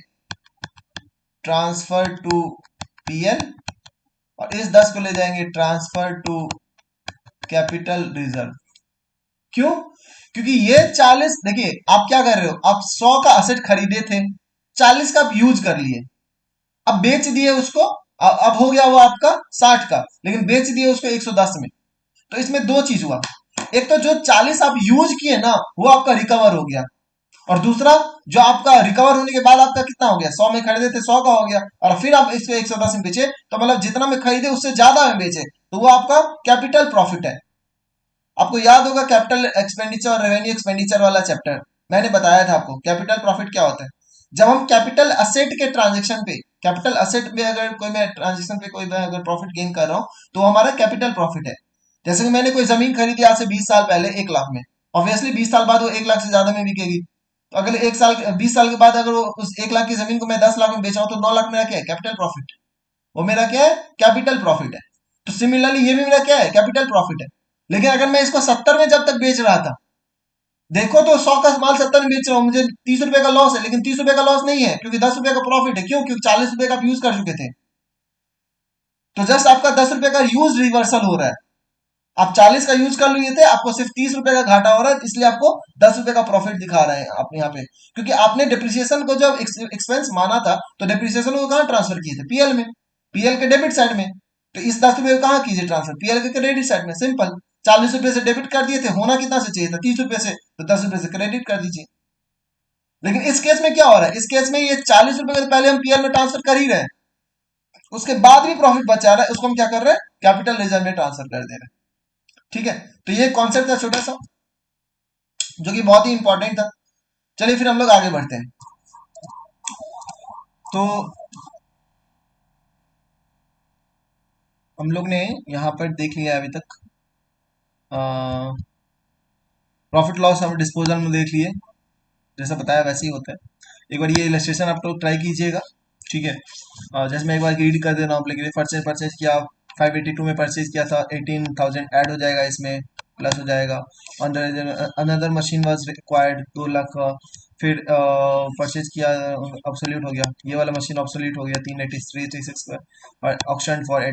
S1: ट्रांसफर टू पीएल, और इस 10 को ले जाएंगे ट्रांसफर टू कैपिटल रिजर्व। क्यों, क्योंकि ये 40, देखिए आप क्या कर रहे हो, आप 100 का असेट खरीदे थे, 40 का आप यूज कर लिए, अब बेच दिए उसको, अब हो गया वो आपका 60 का, लेकिन बेच दिए उसको 110 में। तो इसमें दो चीज हुआ, एक तो जो 40 आप यूज किए ना, वो आपका रिकवर हो गया, और दूसरा जो आपका रिकवर होने के बाद आपका कितना हो गया, 100 में खरीदे थे 100 का हो गया, और फिर आप इसको 110 में बेचे, तो मतलब जितना में खरीदे उससे ज्यादा में बेचे, तो वो आपका कैपिटल प्रॉफिट है। आपको याद होगा कैपिटल एक्सपेंडिचर और रेवेन्यू एक्सपेंडिचर वाला चैप्टर, मैंने बताया था आपको कैपिटल प्रॉफिट क्या होता है। जब हम कैपिटल असेट के ट्रांजेक्शन पे, कैपिटल असेट में अगर कोई मैं ट्रांजेक्शन पे कोई मैं अगर प्रॉफिट गेन कर रहा हूं, तो हमारा कैपिटल प्रॉफिट है। जैसे कि मैंने कोई जमीन खरीदी आज से 20 साल पहले 1 लाख में, ऑब्वियसली 20 साल बाद वो 1 लाख से ज्यादा में बिकेगी। तो अगले 1 साल 20 साल के बाद अगर वो उस 1 लाख की जमीन को मैं 10 लाख में बेच रहा हूँ, तो 9 लाख मेरा क्या है, कैपिटल प्रॉफिट। वो मेरा क्या है, कैपिटल प्रॉफिट है। तो सिमिलरली ये भी मेरा क्या है, कैपिटल प्रॉफिट है। लेकिन अगर मैं इसको 70 में जब तक बेच रहा था, देखो तो 100 का माल 70 में बेच रहा हूँ, मुझे 30 रुपए का लॉस है, लेकिन 30 रुपए का लॉस नहीं है, क्योंकि 10 रुपए का प्रॉफिट है। क्यों, क्योंकि 40 रुपए का आप यूज कर चुके थे। तो जस्ट आपका 10 रुपए का यूज रिवर्सल हो रहा है। आप 40 का यूज कर लिए थे, आपको सिर्फ 30 रुपए का घाटा हो रहा है, इसलिए आपको 10 रुपए का प्रॉफिट दिखा रहे हैं आप यहाँ पे। क्योंकि आपने डिप्रिसिएशन को जब एक्सपेंस माना था, तो डिप्रिसिएशन को कहाँ ट्रांसफर किए थे, पीएल में, पीएल के डेबिट साइड में। तो इस 10 रुपए को कहाँ कीजिए ट्रांसफर, पीएल के क्रेडिट साइड में, सिंपल। 40 रुपए से डेबिट कर दिए थे, होना कितना से चाहिए था, 30 रुपए से, तो 10 रुपए से क्रेडिट कर दीजिए। लेकिन इस केस में क्या हो रहा है, इस केस में ये 40 रुपए को तो पहले हम पीएल में ट्रांसफर कर ही रहे हैं, उसके बाद भी प्रॉफिट बचा रहा है, उसको हम क्या कर रहे हैं, कैपिटल रिजर्व में ट्रांसफर कर दे रहे हैं। ठीक है। तो ये कॉन्सेप्ट था छोटा सा, जो कि बहुत ही इंपॉर्टेंट था। चलिए फिर हम लोग आगे बढ़ते हैं। तो हम लोग ने यहाँ पर देख लिया अभी तक। प्रॉफिट लॉस हम डिस्पोजल में देख लिए, जैसा बताया वैसे ही होता है। एक बार ये इलस्ट्रेशन आप लोग ट्राई कीजिएगा, ठीक है। जैसे मैं एक बार रीड कर दे रहा हूँ आप लोग, परचेज परचेज किया 582 में परचेज किया था, 18,000 ऐड हो जाएगा इसमें, प्लस हो जाएगा। Another machine was required 2 lakh का, फिर परचेज किया, ऑब्सोल्यूट हो गया, ये वाला मशीन ऑब्सोल्यूट हो गया 383 का, और auction for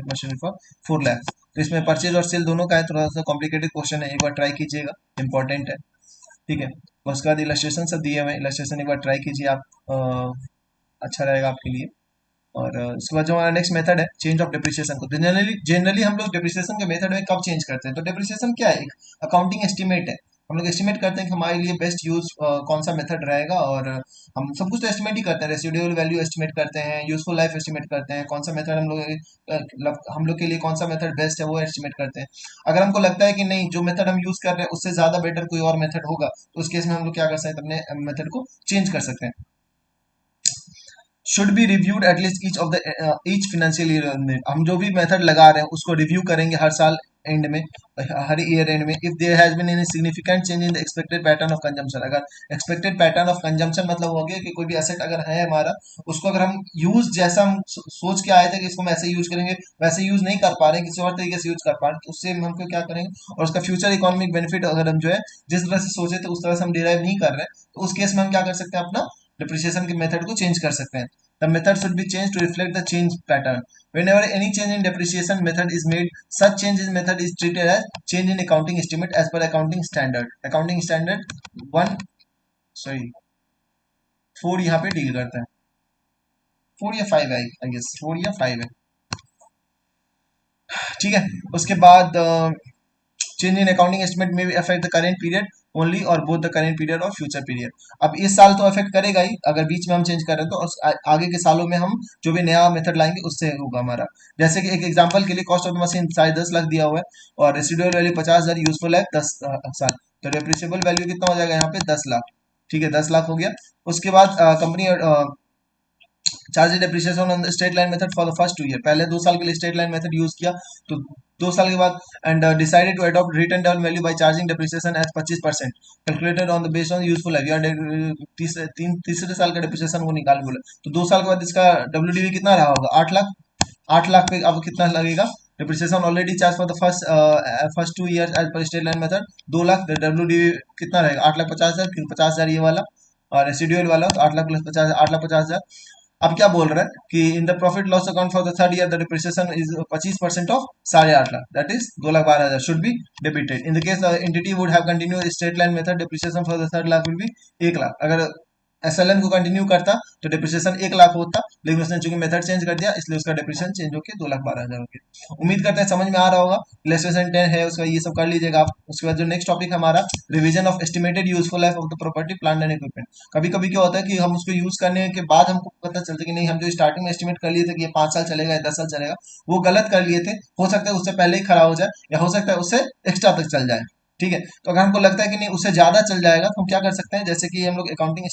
S1: machine for 4 lakh. तो इसमें परचेज और सेल दोनों का है, थोड़ा सा कॉम्प्लिकेटेड क्वेश्चन है, एक बार ट्राई कीजिएगा, इंपॉर्टेंट है, ठीक है। उसके बाद इलस्ट्रेशन सब दिए हुए हैं, इलस्ट्रेशन एक बार ट्राई कीजिए आप, अच्छा रहेगा आपके लिए। और उसके बाद जो हमारा नेक्स्ट मेथड है चेंज ऑफ डिप्रिसिएशन को, जनरली जनरली हम लोग डिप्रिसिएशन के मेथड में कब चेंज करते हैं, तो डिप्रिसिएशन क्या है, एक अकाउंटिंग एस्टिमेट है। हम लोग एस्टिमेट करते हैं कि हमारे लिए बेस्ट यूज कौन सा मेथड रहेगा, और हम सब कुछ तो एस्टिमेट ही करते हैं, रेसिडुअल वैल्यू एस्टिमेट करते हैं, यूजफुल लाइफ एस्टिमेट करते हैं, कौन सा मेथड हम लोग के लिए कौन सा मेथड बेस्ट है वो एस्टिमेट करते हैं। अगर हमको लगता है कि नहीं, जो मेथड हम यूज कर रहे हैं उससे ज्यादा बेटर कोई और मेथड होगा, तो उस केस में हम लोग क्या कर सकते हैं, अपने मेथड को चेंज कर सकते हैं। Should be reviewed at least each of the each financial year में, हम जो भी मेथड लगा रहे हैं उसको रिव्यू करेंगे हर साल एंड में, हर ईयर एंड में। If there has been any significant change in the expected pattern of consumption, अगर एक्सपेक्टेड पैटर्न ऑफ कंजम्पशन मतलब हो गया कि कोई भी एसेट अगर है हमारा, उसको अगर हम यूज जैसा हम सोच के आए थे कि इसको हम ऐसे यूज करेंगे, वैसे यूज नहीं कर पा रहे हैं, किसी और तरीके से यूज कर पा रहे हैं, तो उससे हम क्या करेंगे, और उसका फ्यूचर इकोनॉमिक बेनिफिट अगर हम जो है जिस तरह से सोचे थे उस तरह से हम डिराइव नहीं कर रहे हैं, तो उस केस में हम क्या कर सकते हैं, अपना डिप्रिसिएशन के मेथड को चेंज कर सकते हैं। The method should be changed to reflect the change pattern. Whenever any change in depreciation method is made, such change in method is treated as change in accounting estimate as per accounting standard. Accounting standard one, sorry, 4 यहाँ पे डील करता है, 4 या 5 है, आई गेस 4 या 5 है, ठीक है। उसके बाद चेंज इन अकाउंटिंग एस्टिमेट में भी affect the current period only और बोथ द करेंट पीरियड और फ्यूचर पीरियड। अब इस साल तो अफेक्ट करेगा ही, अगर बीच में हम चेंज कर रहे हैं तो आगे के सालों में हम जो भी नया मेथड लाएंगे उससे होगा हमारा। जैसे कि एक एग्जांपल के लिए cost of the machine 10.5 lakh दिया हुआ है, और रेसिडुअल वैल्यू 50,000, यूजफुल है 10 साल, तो डेप्रिसिएबल वैल्यू कितना हो जाएगा यहाँ पे 10 लाख, ठीक है, 10 लाख हो गया। उसके बाद company charge depreciation on the straight line method for the first 2 year, पहले 2 साल के लिए स्ट्रेट लाइन मेथड यूज किया, तो 2 साल के बाद and decided to adopt return down value by charging depreciation as 25% calculated on the based on useful life, या तीसरे साल का डेप्रिसिएशन को निकाल बोले, तो 2 साल के बाद इसका डब्ल्यू कितना रहा होगा, 8 लाख। 8 लाख पे अब कितना लगेगा, depreciation already charge for the first 2 year as पर straight line method 2 lakh, W कितना रहेगा, 8,50,000, फिर 50,000 ये वाला और रेसिडुअल वाला, तो 8 लाख प्लस 50, 8,50,000। अब क्या बोल रहा है कि in the profit loss account for the third year the depreciation is 25% of 8.5 lakh, that is 2,12,000 should be debited. In the case the entity would have continue straight line method, depreciation for the third lakh will be 1 lakh. अगर एसएलएम को कंटिन्यू करता तो डिप्रिसिएशन 1 लाख होता, लेकिन उसने चूंकि मेथड चेंज कर दिया इसलिए उसका डिप्रिसिएशन चेंज होकर 2,12,000 हो गया। उम्मीद करते हैं समझ में आ रहा होगा। इलस्ट्रेशन 10 है उसका, ये सब कर लीजिएगा आप। उसके बाद जो नेक्स्ट टॉपिक हमारा revision of estimated useful life of the property plant and equipment. कभी कभी क्या होता है कि हम उसको यूज करने के बाद हमको पता चलता है कि नहीं, हम जो स्टार्टिंग में एस्टिमेट कर लिए थे कि ये 5 साल चलेगा या 10 साल चलेगा, वो गलत कर लिए थे, हो सकता है उससे पहले ही खराब हो जाए, या हो सकता है उससे एक्स्ट्रा तक चल जाए, ठीक है। तो अगर हमको लगता है कि नहीं उससे ज्यादा चल जाएगा, तो हम क्या कर सकते हैं, जैसे कि हम लोग अकाउंटिंग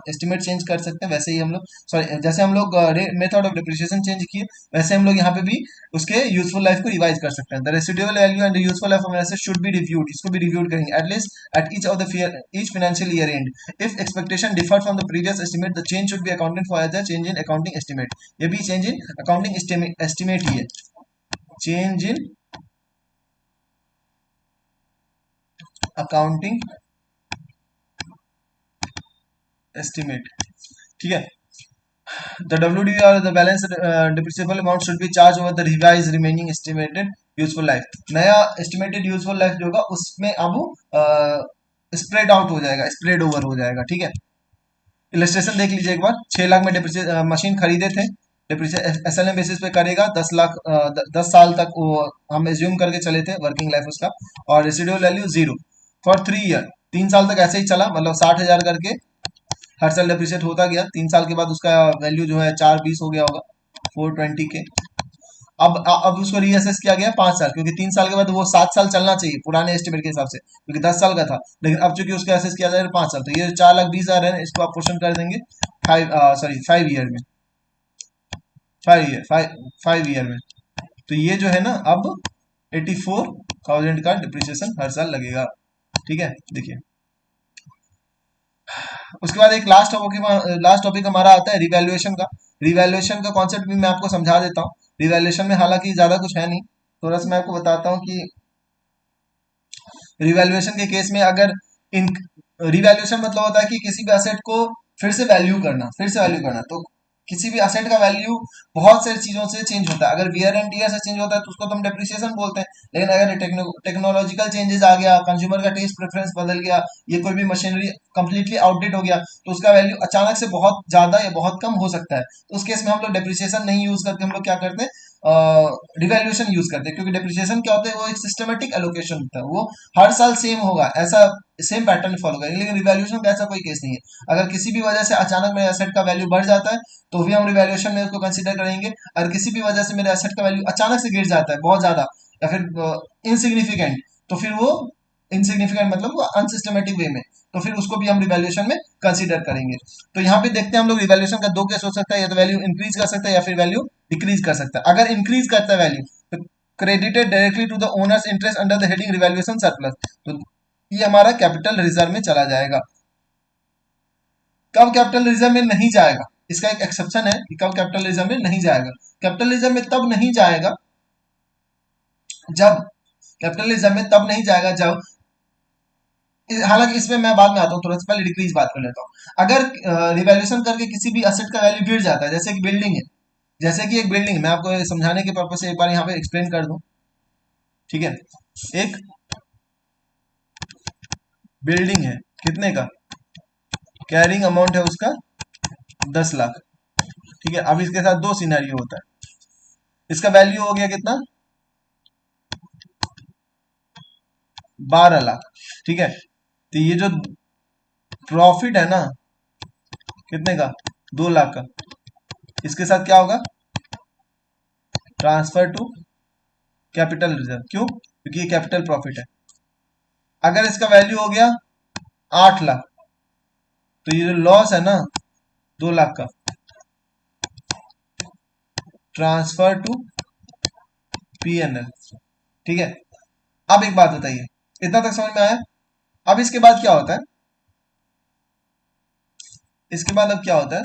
S1: एस्टिमेट चेंज कर सकते हैं, वैसे ही हम लोग, सॉरी, जैसे हम लोग मेथड ऑफ डिप्रिसिएशन चेंज किए, वैसे हम लोग यहाँ पे भी उसके यूजफुल लाइफ को रिवाइज कर सकते हैं। The residual value and the useful life of asset should be reviewed, इसको भी रिव्यूड करेंगे at least at each of the each financial year end. If expectation differ from the previous estimate the change should be accounted for as a change in accounting estimate. ये भी चेंज इन अकाउंटिंग एस्टिमेट ही है, चेंज इन अकाउंटिंग एस्टिमेट, ठीक है। The WDV or the balance depreciable amount should be charged over the revised remaining estimated useful life। नया estimated useful life जो होगा उसमें अब स्प्रेड आउट हो जाएगा, स्प्रेड ओवर हो जाएगा, ठीक है। इलस्ट्रेशन देख लीजिए एक बार। 6 लाख में मशीन खरीदे थे, एसएलएम बेसिस पे करेगा 10 लाख, 10 साल तक वो हम एज्यूम करके चले थे वर्किंग लाइफ उसका, और रेसिडुअल वैल्यू 0 फॉर 3 ईयर। 3 साल तक ऐसे ही चला, मतलब 60,000 करके हर साल डेप्रिसिएट होता गया। 3 साल के बाद उसका वैल्यू जो है 420 हो गया होगा, 420 के। अब उसको रीअसेस किया गया 5 साल, क्योंकि 3 साल के बाद वो 7 साल चलना चाहिए पुराने एस्टिमेट के हिसाब से, क्योंकि 10 साल का था, लेकिन अब चूंकि उसका एसेस किया जाए 5 साल, तो ये 4,20,000 है, इसको आप पोर्शन कर देंगे 5 ईयर में, 5 ईयर में, तो ये जो है ना अब 84,000 का डिप्रिसिएशन हर साल लगेगा। ठीक है, देखिए उसके बाद एक लास्ट टॉपिक हमारा आता है रिवैल्यूएशन का। रिवैल्यूएशन का कॉन्सेप्ट भी मैं आपको समझा देता हूँ। रिवैल्यूएशन में हालांकि ज्यादा कुछ है नहीं, थोड़ा सा मैं आपको बताता हूँ कि रिवैल्यूएशन के केस में अगर इन रिवैल्यूएशन मतलब होता है कि किसी भी असेट को फिर से वैल्यू करना। तो किसी भी असेट का वैल्यू बहुत सारी चीजों से चेंज होता है। अगर वियर एंड टीयर से चेंज होता है तो उसको तो हम डेप्रिसिएशन बोलते हैं। लेकिन अगर टेक्नोलॉजिकल चेंजेस आ गया, कंज्यूमर का टेस्ट प्रेफरेंस बदल गया, ये कोई भी मशीनरी कंप्लीटली आउटडेट हो गया, तो उसका वैल्यू अचानक से बहुत ज्यादा या बहुत कम हो सकता है। तो उस केस में हम लोग डेप्रिसिएशन नहीं यूज करके हम लोग क्या करते हैं, रिवैल्यूएशन यूज करते हैं। क्योंकि डेप्रिसिएशन क्या होता है, वो एक सिस्टमेटिक एलोकेशन होता है, वो हर साल सेम होगा, ऐसा सेम पैटर्न फॉलो करेंगे। लेकिन रिवैल्यूएशन का ऐसा कोई केस नहीं है। अगर किसी भी वजह से अचानक मेरे एसेट का वैल्यू बढ़ जाता है तो भी हम रिवैल्यूएशन में उसको कंसीडर करेंगे। अगर किसी भी वजह से मेरे एसेट का वैल्यू अचानक से गिर जाता है बहुत ज्यादा, या फिर इनसिग्निफिकेंट, तो फिर वो इनसिग्निफिकेंट मतलब वो अनसिस्टमेटिक वे में, तो फिर उसको भी हम रिवैल्यूएशन में कंसीडर करेंगे। तो यहाँ पे देखते हैं हम लोग रिवैल्यूएशन का दो केस हो सकता है, या तो वैल्यू इंक्रीज कर सकता है या फिर वैल्यू डिक्रीज कर सकता है। अगर इंक्रीज करता है वैल्यू तो credited directly to the owners interest under the heading revaluation surplus, तो ये हमारा कैपिटल रिजर्व में चला जाएगा। कब कैपिटल रिजर्व में नहीं जाएगा, इसका एक एक्सेप्शन है कि कब कैपिटल रिजर्व में नहीं जाएगा। कैपिटल रिजर्व में तब नहीं जाएगा जब कैपिटल रिजर्व में तब नहीं जाएगा जब, हालांकि इसमें मैं बाद में आता हूँ, थोड़ा सा पहले डिक्रीज बात कर लेता हूँ। अगर रिवैल्यूएशन करके किसी भी असेट का वैल्यू गिर जाता है, जैसे कि बिल्डिंग है, जैसे कि एक बिल्डिंग, मैं आपको समझाने के पर्पज से एक बार यहाँ पे एक्सप्लेन कर दूं। ठीक है, एक बिल्डिंग है, कितने का कैरिंग अमाउंट है उसका 10 लाख। ठीक है, अब इसके साथ दो सिनेरियो होता है। इसका वैल्यू हो गया कितना, 12 लाख। ठीक है, तो ये जो प्रॉफिट है ना कितने का, 2 लाख का, इसके साथ क्या होगा, ट्रांसफर टू कैपिटल रिजर्व। क्यों, क्योंकि ये कैपिटल प्रॉफिट है। अगर इसका वैल्यू हो गया 8 लाख, तो ये जो लॉस है ना 2 लाख का, ट्रांसफर टू पीएनएल। ठीक है, अब एक बात बताइए, इतना तक समझ में आया। अब इसके बाद क्या होता है, इसके बाद अब क्या होता है,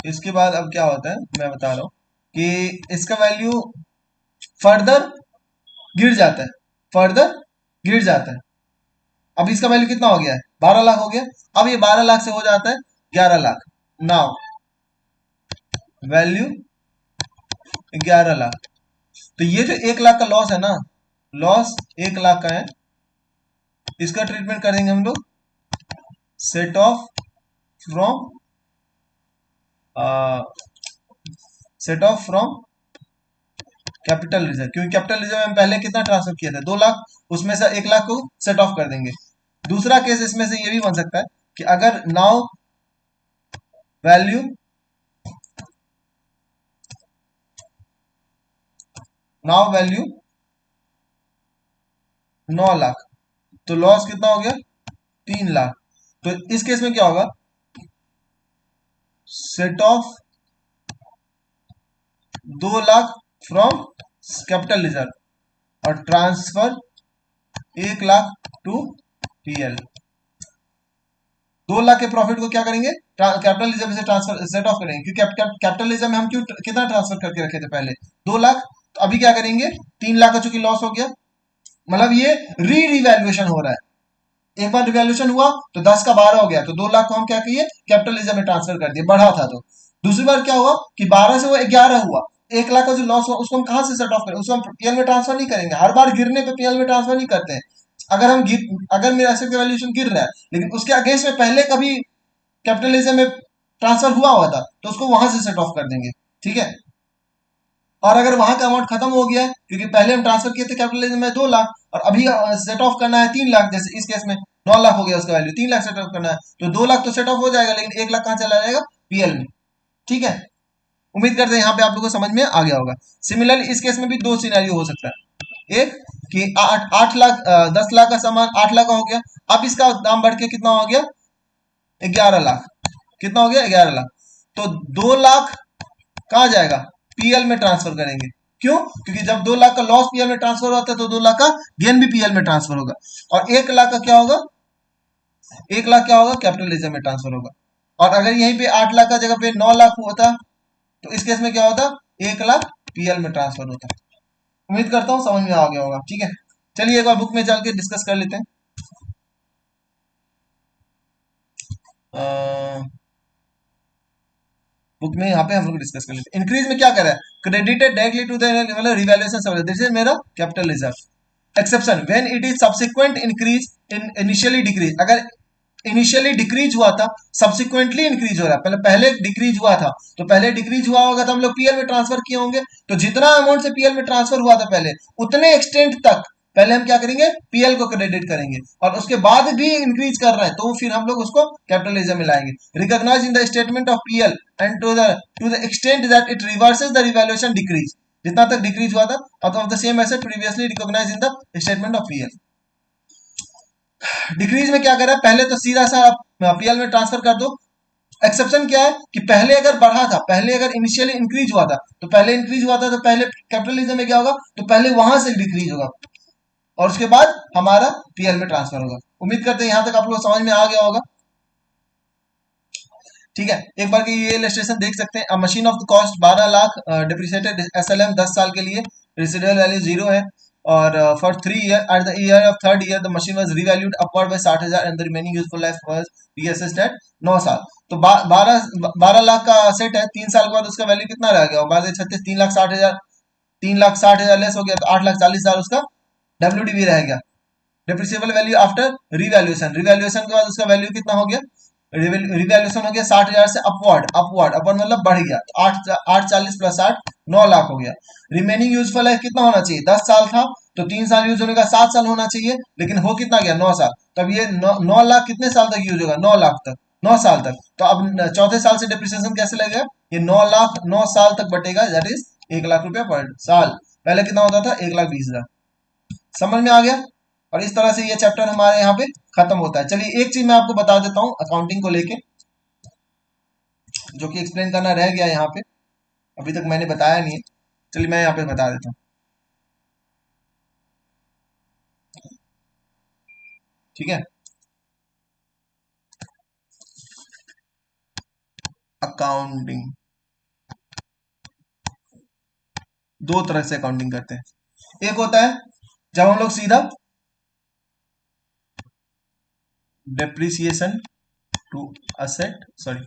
S1: इसके बाद अब क्या होता है मैं बता रहा हूं कि इसका वैल्यू फर्दर गिर जाता है, फर्दर गिर जाता है। अब इसका वैल्यू कितना हो गया है, 12 लाख हो गया। अब ये 12 लाख से हो जाता है 11 लाख। Now value 11 lakh. तो ये जो 1 लाख का लॉस है ना, लॉस 1 लाख का है, इसका ट्रीटमेंट करेंगे हम लोग set of from capital reserve. क्योंकि कैपिटल रिजर्व में पहले कितना ट्रांसफर किया था, 2 लाख, उसमें से 1 लाख को सेट ऑफ कर देंगे। दूसरा केस इसमें से ये भी बन सकता है कि अगर वैल्यू नाउ वैल्यू 9 लाख, तो लॉस कितना हो गया, 3 लाख। तो इस केस में क्या होगा, set off 2 lakh from capital reserve और transfer 1 lakh to PL. 2 lakh के प्रॉफिट को क्या करेंगे, कैपिटल रिजर्व से ट्रांसफर सेट ऑफ करेंगे। क्योंकि कैपिटल रिजर्व में हम क्यों कितना ट्रांसफर करके रखे थे पहले, 2 लाख। तो अभी क्या करेंगे, 3 लाख का चूंकि लॉस हो गया, मतलब ये रिवैल्यूएशन हो रहा है। एक बार रिवैल्यूएशन हुआ तो 10 का 12 हो गया, तो 2 लाख को हम क्या किए, कैपिटल रिजर्व में ट्रांसफर कर दिए, बढ़ा था तो। दूसरी बार क्या हुआ कि 12 से वो 11 हुआ, 1 लाख का जो लॉस हुआ उसको हम कहां से सेट ऑफ करें, उसको हम पीएल में ट्रांसफर नहीं करेंगे। हर बार गिरने पे पीएल में ट्रांसफर नहीं करते हैं। अगर मेरा एसेट का वैल्यूएशन गिर रहा है लेकिन उसके अगेंस्ट में पहले कभी कैपिटलिज्म में ट्रांसफर हुआ था, तो उसको वहां से सेट ऑफ कर देंगे। ठीक है, और अगर वहां का अमाउंट खत्म हो गया है, क्योंकि पहले हम ट्रांसफर किए थे कैपिटलिज्म में 2 लाख, और अभी सेट ऑफ करना है 3 लाख, जैसे इस केस में 9 लाख हो गया उसका वैल्यू, 3 लाख सेट ऑफ करना है, तो 2 लाख तो सेट ऑफ हो जाएगा, लेकिन 1 लाख कहाँ चला जाएगा, पीएल में। ठीक है, उम्मीद करते हैं यहाँ पे आप लोगों को समझ में आ गया होगा। सिमिलरली इस केस में भी दो सिनेरियो हो सकता है, एक कि 8 लाख 10 लाख का सामान 8 लाख का हो गया, अब इसका दाम बढ़ के कितना हो गया, 11 लाख। कितना हो गया, 11 लाख। तो 2 लाख कहाँ जाएगा, पीएल में ट्रांसफर करेंगे। क्यों? क्योंकि जब 2 लाख का लॉस पीएल में ट्रांसफर होता है तो 2 लाख का गेन भी पीएल में ट्रांसफर होगा। और 1 लाख का क्या होगा? 1 लाख क्या होगा? कैपिटल रिजर्व में ट्रांसफर होगा। और अगर यहीं पे 8 लाख का जगह पे 9 लाख होता तो इस केस में क्या होता? 1 लाख पीएल में ट्रांसफर होता। उम्मीद करता हूँ समझ में आ गया होगा। ठीक है, चलिए एक बार बुक में चल के डिस्कस कर लेते हैं। बुक में यहाँ पे हम लोग डिस्कस कर लेते हैं। इंक्रीज में क्या कर रहा है? क्रेडिटेड डायरेक्टली टू द मतलब रिवैल्यूएशन, दिस इज मेरा capital reserve. Exception when it is subsequent increase in initially decrease, अगर इनिशियली डिक्रीज हुआ था सब्सिक्वेंटली इंक्रीज हो रहा है, पहले पहले डिक्रीज हुआ था तो पहले डिक्रीज हुआ होगा तो हम लोग पीएल में ट्रांसफर किए होंगे, तो जितना अमाउंट से पीएल में ट्रांसफर हुआ था पहले उतने एक्सटेंट तक पहले हम क्या करेंगे? पीएल को क्रेडिट करेंगे। और उसके बाद भी इंक्रीज कर रहा है तो फिर हम लोग उसको कैपिटलिज्म में लाएंगे। Recognise in the statement of PL and to the extent that it reverses the revaluation decrease, जितना तक डिक्रीज हुआ था of the same asset previously recognise in the statement of PL. Decrease में क्या कर रहा है? पहले तो सीधा सा आप पीएल में ट्रांसफर कर दो। एक्सेप्शन क्या है कि पहले अगर बढ़ा था, पहले अगर इनिशियली इंक्रीज हुआ था तो पहले इंक्रीज हुआ था तो पहले कैपिटलिज्म में क्या होगा? तो पहले वहां से डिक्रीज होगा और उसके बाद हमारा पीएल में ट्रांसफर होगा। उम्मीद करते हैं यहां तक आप लोग समझ में आ गया होगा। ठीक है, एक बार की ये इलस्ट्रेशन देख सकते हैं। Machine of the cost 12 lakh, depreciated SLM 10 साल के लिए, रेसिडुअल वैल्यू 0 है। और for 3 year at the year of third year the machine was revalued upward by 60,000 and the remaining useful life was reassessed at 9 साल। तो 12 लाख का सेट है, 3 साल के बाद उसका वैल्यू कितना रह गया? 12 36 3,60,000, 3,60,000 लेस हो गया तो 8,40,000 उसका डब्ल्यूडीवी रह गया। Depreciable value after revaluation, revaluation के बाद उसका वैल्यू कितना हो गया? रिवैल्यूएशन हो गया 60,000 से अपवर्ड, अपवर्ड अपवर्ड मतलब बढ़ गया तो 8 40 + 8 9 लाख हो गया। रिमेनिंग यूजफुल लाइफ कितना होना चाहिए? 10 साल था तो 3 साल यूज होने का 7 साल होना चाहिए, लेकिन हो कितना गया? 9 साल। तब ये 9 लाख कितने साल तक यूज होगा? 9 लाख तक, 9 साल तक। तो अब चौथे साल से डिप्रिसिएशन कैसे लगेगा? ये 9 लाख 9 साल तक बटेगा, दैट इज 1 लाख रुपया पर साल। पहले कितना होता था? 1,20,000। समझ में आ गया? और इस तरह से ये चैप्टर हमारे यहाँ पे खत्म होता है। चलिए एक चीज मैं आपको बता देता हूँ अकाउंटिंग को लेके, जो कि एक्सप्लेन करना रह गया यहाँ पे, अभी तक मैंने बताया नहीं है। चलिए मैं यहाँ पे बता देता हूँ। ठीक है, अकाउंटिंग दो तरह से अकाउंटिंग करते हैं। एक होता है जब हम लोग सीधा depreciation to asset, sorry,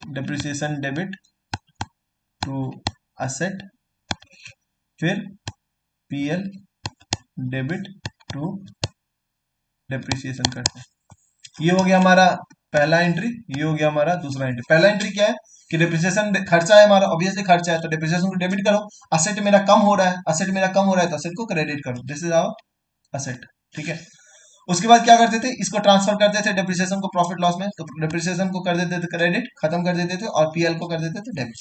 S1: depreciation debit to asset, फिर पीएल डेबिट टू डेप्रिसिएशन करते हैं। ये हो गया हमारा पहला एंट्री, ये हो गया हमारा दूसरा एंट्री। पहला एंट्री क्या है कि डिप्रिसिएशन खर्चा है हमारा, ऑब्वियसली खर्चा है तो डिप्रिसिएशन को डेबिट करो। असेट मेरा कम हो रहा है, असेट मेरा कम हो रहा है तो असेट को क्रेडिट करो, दिस इज आवर असेट। ठीक है, उसके बाद क्या करते थे? इसको ट्रांसफर करते थे डिप्रिसिएशन को प्रॉफिट लॉस में, तो डिप्रिसिएशन को कर देते थे क्रेडिट, खत्म कर देते थे, और पीएल को कर देते थे डेबिट।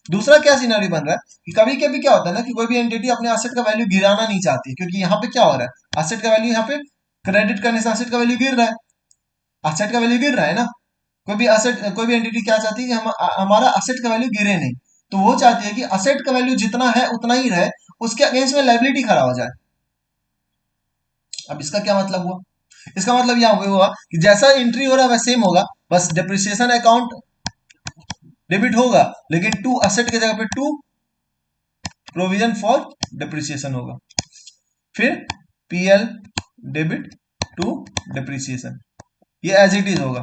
S1: दूसरा क्या सिनेरियो बन रहा है कि कभी कभी क्या होता है ना कि कोई भी एंटिटी अपने असेट का वैल्यू गिराना नहीं चाहती, क्योंकि यहाँ पे क्या हो रहा है? असेट का वैल्यू यहाँ पे क्रेडिट करने से असेट का वैल्यू गिर रहा है, असेट का वैल्यू गिर रहा है ना। कोई भी एंटिटी क्या चाहती है कि हमारा असेट का वैल्यू गिरे नहीं, तो वो चाहती है कि असेट का वैल्यू जितना है उतना ही रहे, उसके अगेंस्ट में लाइबिलिटी खड़ा हो जाए। अब इसका क्या मतलब हुआ? इसका मतलब यह हुआ कि जैसा एंट्री हो रहा है वैसे सेम होगा, बस डिप्रिसिएशन अकाउंट डेबिट होगा, लेकिन टू असेट की जगह पे टू प्रोविजन फॉर डिप्रिसिएशन होगा, फिर पीएल डेबिट टू डिप्रिसिएशन, ये एज इट इज होगा।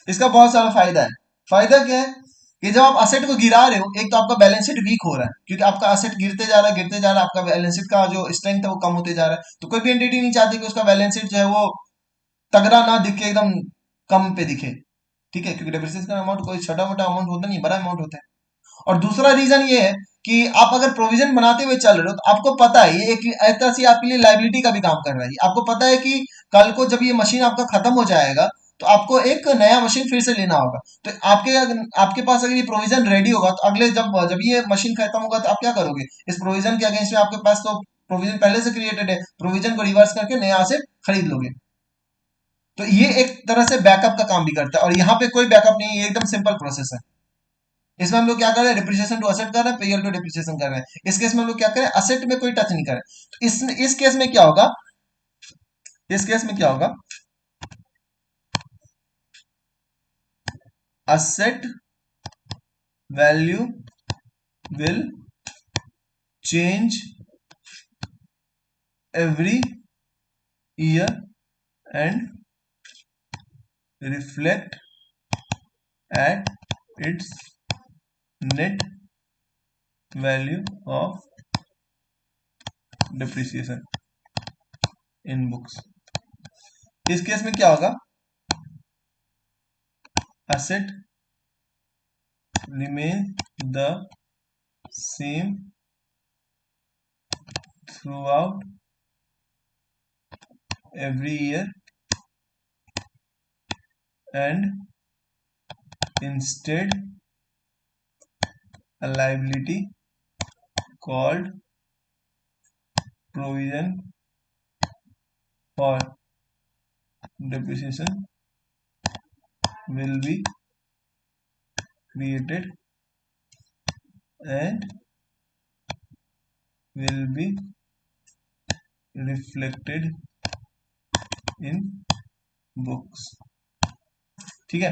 S1: इसका बहुत सारा फायदा है। फायदा क्या है कि जब आप असेट को गिरा रहे हो, एक तो आपका बैलेंस शीट वीक हो रहा है, क्योंकि आपका असेट गिरते जा रहा है, गिरते जा रहा है, आपका बैलेंस शीट का जो स्ट्रेंथ है वो कम होते जा रहा है। तो कोई भी एंटिटी नहीं चाहती कि उसका बैलेंस शीट जो है वो तगड़ा ना दिखे, एकदम कम पे दिखे। ठीक है, क्योंकि डिप्रिसिएशन का अमाउंट कोई छोटा मोटा अमाउंट होता नहीं, बड़ा अमाउंट होता है। और दूसरा रीजन ये है कि आप अगर प्रोविजन बनाते हुए चल रहे हो तो आपको पता है ये एक तरह से आपके लिए लाइबिलिटी का भी काम कर रहा है। आपको पता है कि कल को जब ये मशीन आपका खत्म हो जाएगा तो आपको एक नया मशीन फिर से लेना होगा। तो आपके पास अगर ये प्रोविजन रेडी होगा तो अगले जब जब ये मशीन खत्म होगा तो आप क्या करोगे? इस प्रोविजन के अगेंस्ट में आपके पास तो प्रोविजन पहले से क्रिएटेड है, प्रोविजन को रिवर्स करके नया से खरीद लोगे। तो ये एक तरह से बैकअप का काम भी करता है, और यहाँ पे कोई बैकअप नहीं है, ये एकदम सिंपल प्रोसेस है। इसमें हम लोग क्या कर रहे हैं, डिप्रिसिएशन टू असेट कर रहे हैं, पीएल टू डिप्रिसिएशन कर रहे हैं। इस केस में हम लोग क्या करें, असेट में कोई टच नहीं करें। तो इस केस में क्या होगा, इस केस में क्या होगा, asset value will change every year and reflect at its net value of depreciation in books। इस केस में क्या होगा, asset remain the same throughout every year and instead a liability called provision for depreciation will be created and will be reflected in books। ठीक है,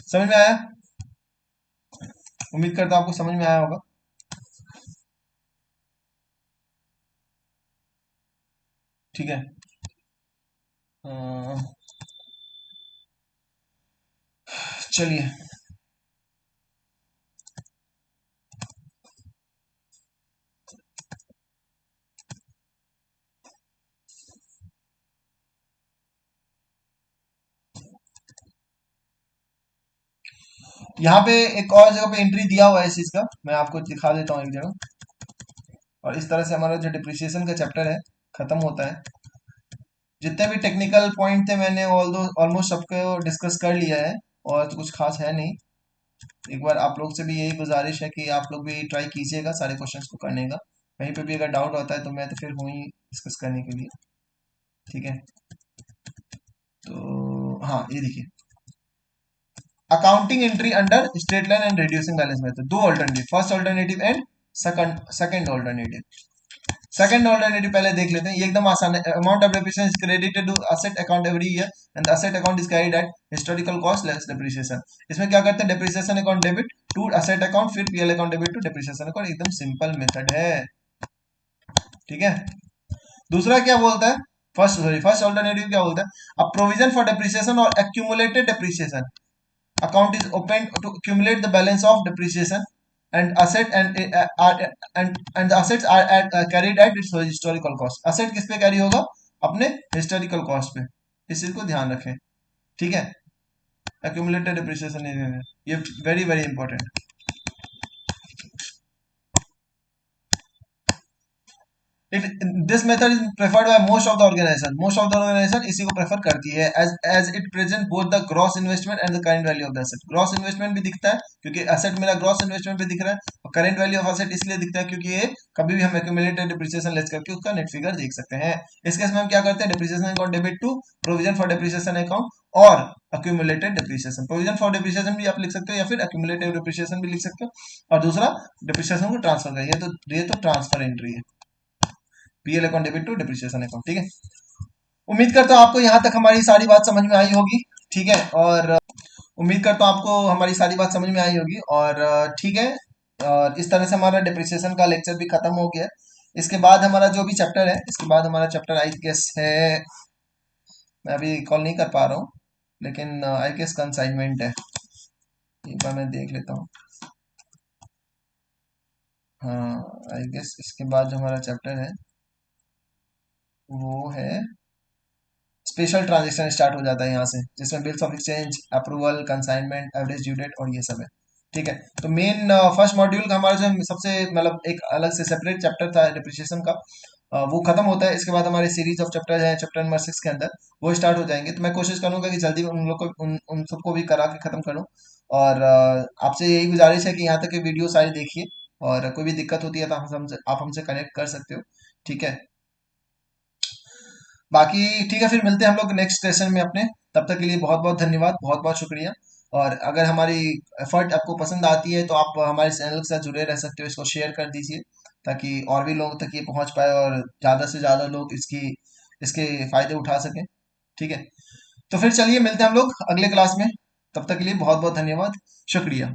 S1: समझ में आया? उम्मीद करता हूं आपको समझ में आया होगा। ठीक है, चलिए, यहाँ पे एक और जगह पे एंट्री दिया हुआ है इस चीज का, मैं आपको दिखा देता हूँ एक जगह। और इस तरह से हमारा जो डिप्रिसिएशन का चैप्टर है खत्म होता है। जितने भी टेक्निकल पॉइंट थे मैंने ऑलमोस्ट सबको डिस्कस कर लिया है, और तो कुछ खास है नहीं। एक बार आप लोग से भी यही गुजारिश है कि आप लोग भी ट्राई कीजिएगा सारे क्वेश्चंस को करने का। कहीं पे भी अगर डाउट होता है तो मैं तो फिर हूँ ही डिस्कस करने के लिए। ठीक है, तो हाँ, ये देखिए, accounting entry under straight line and reducing balance method, दो alternative, first alternative and second alternative. Second alternative पहले देख लेते हैं, ये एकदम आसान है। Amount of depreciation is credited to asset account every year and the asset account is carried at historical cost less depreciation. इसमें क्या करते हैं, depreciation account debit to asset account, फिर PL account debit to depreciation account. एकदम सिंपल मेथड है। ठीक है, दूसरा क्या बोलता है, फर्स्ट ऑल्टरनेटिव क्या बोलता है, अ प्रोविजन फॉर डेप्रिसिएशन और accumulated depreciation account is opened to accumulate the balance of depreciation and asset and the assets are carried at its historical cost। asset किस पे कैरी होगा, अपने historical cost पे। इस चीज को ध्यान रखें। ठीक है, accumulated depreciation ये very very important. It, this method is preferred by most of the organization, most of the organization इसी को प्रेफर करती है, as it present both the gross investment and the current value of the asset। gross investment भी दिखता है क्योंकि asset मेरा gross investment पे दिख रहा है, और current value of asset इसलिए दिखता है क्योंकि ये कभी भी हम accumulated depreciation लेस करके उसका net figure देख सकते हैं। इस केस में हम क्या करते हैं, depreciation account debit to provision for depreciation account और accumulated depreciation। provision for depreciation भी आप लिख सकते हो या फिर accumulated depreciation भी लिख सकते हो, और दूसरा depreciation को ट्रांसफर कर, ये तो ट्रांसफर एंट्री है, PL account debit to depreciation account. ठीक है, उम्मीद करता हूँ आपको यहाँ तक हमारी सारी बात समझ में आई होगी। ठीक है, और उम्मीद करता हूँ आपको हमारी सारी बात समझ में आई होगी, और ठीक है, और इस तरह से हमारा डिप्रिसिएशन का लेक्चर भी खत्म हो गया। इसके बाद हमारा जो भी चैप्टर है, इसके बाद हमारा चैप्टर आई गेस है, मैं अभी कॉल नहीं कर पा रहा हूँ, लेकिन आई गेस कंसाइनमेंट है। एक बार मैं देख लेता हूँ। हाँ, आई गेस इसके बाद जो हमारा चैप्टर है वो है स्पेशल ट्रांजेक्शन, स्टार्ट हो जाता है यहाँ से, जिसमें bills of exchange, approval, consignment, average due date और ये सब है। ठीक है, तो मेन फर्स्ट मॉड्यूल का हमारा जो सबसे मतलब एक अलग से सेपरेट चैप्टर था डिप्रिसिएशन का, वो खत्म होता है। इसके बाद हमारे सीरीज ऑफ चैप्टर है चैप्टर नंबर 6 के अंदर, वो स्टार्ट हो जाएंगे। तो मैं कोशिश करूंगा कि जल्दी उन लोग को उन सबको भी करा के खत्म करूं। और आपसे यही गुजारिश है कि यहाँ तक के वीडियो सारी देखिए, और कोई भी दिक्कत होती है तो आप हमसे कनेक्ट कर सकते हो। ठीक है, बाकी ठीक है, फिर मिलते हैं हम लोग नेक्स्ट सेशन में अपने। तब तक के लिए बहुत बहुत धन्यवाद, बहुत बहुत शुक्रिया। और अगर हमारी एफर्ट आपको पसंद आती है तो आप हमारे चैनल के साथ जुड़े रह सकते हो, इसको शेयर कर दीजिए ताकि और भी लोगों तक ये पहुंच पाए और ज़्यादा से ज़्यादा लोग इसके फायदे उठा सकें। ठीक है, तो फिर चलिए मिलते हैं हम लोग अगले क्लास में। तब तक के लिए बहुत बहुत धन्यवाद, शुक्रिया।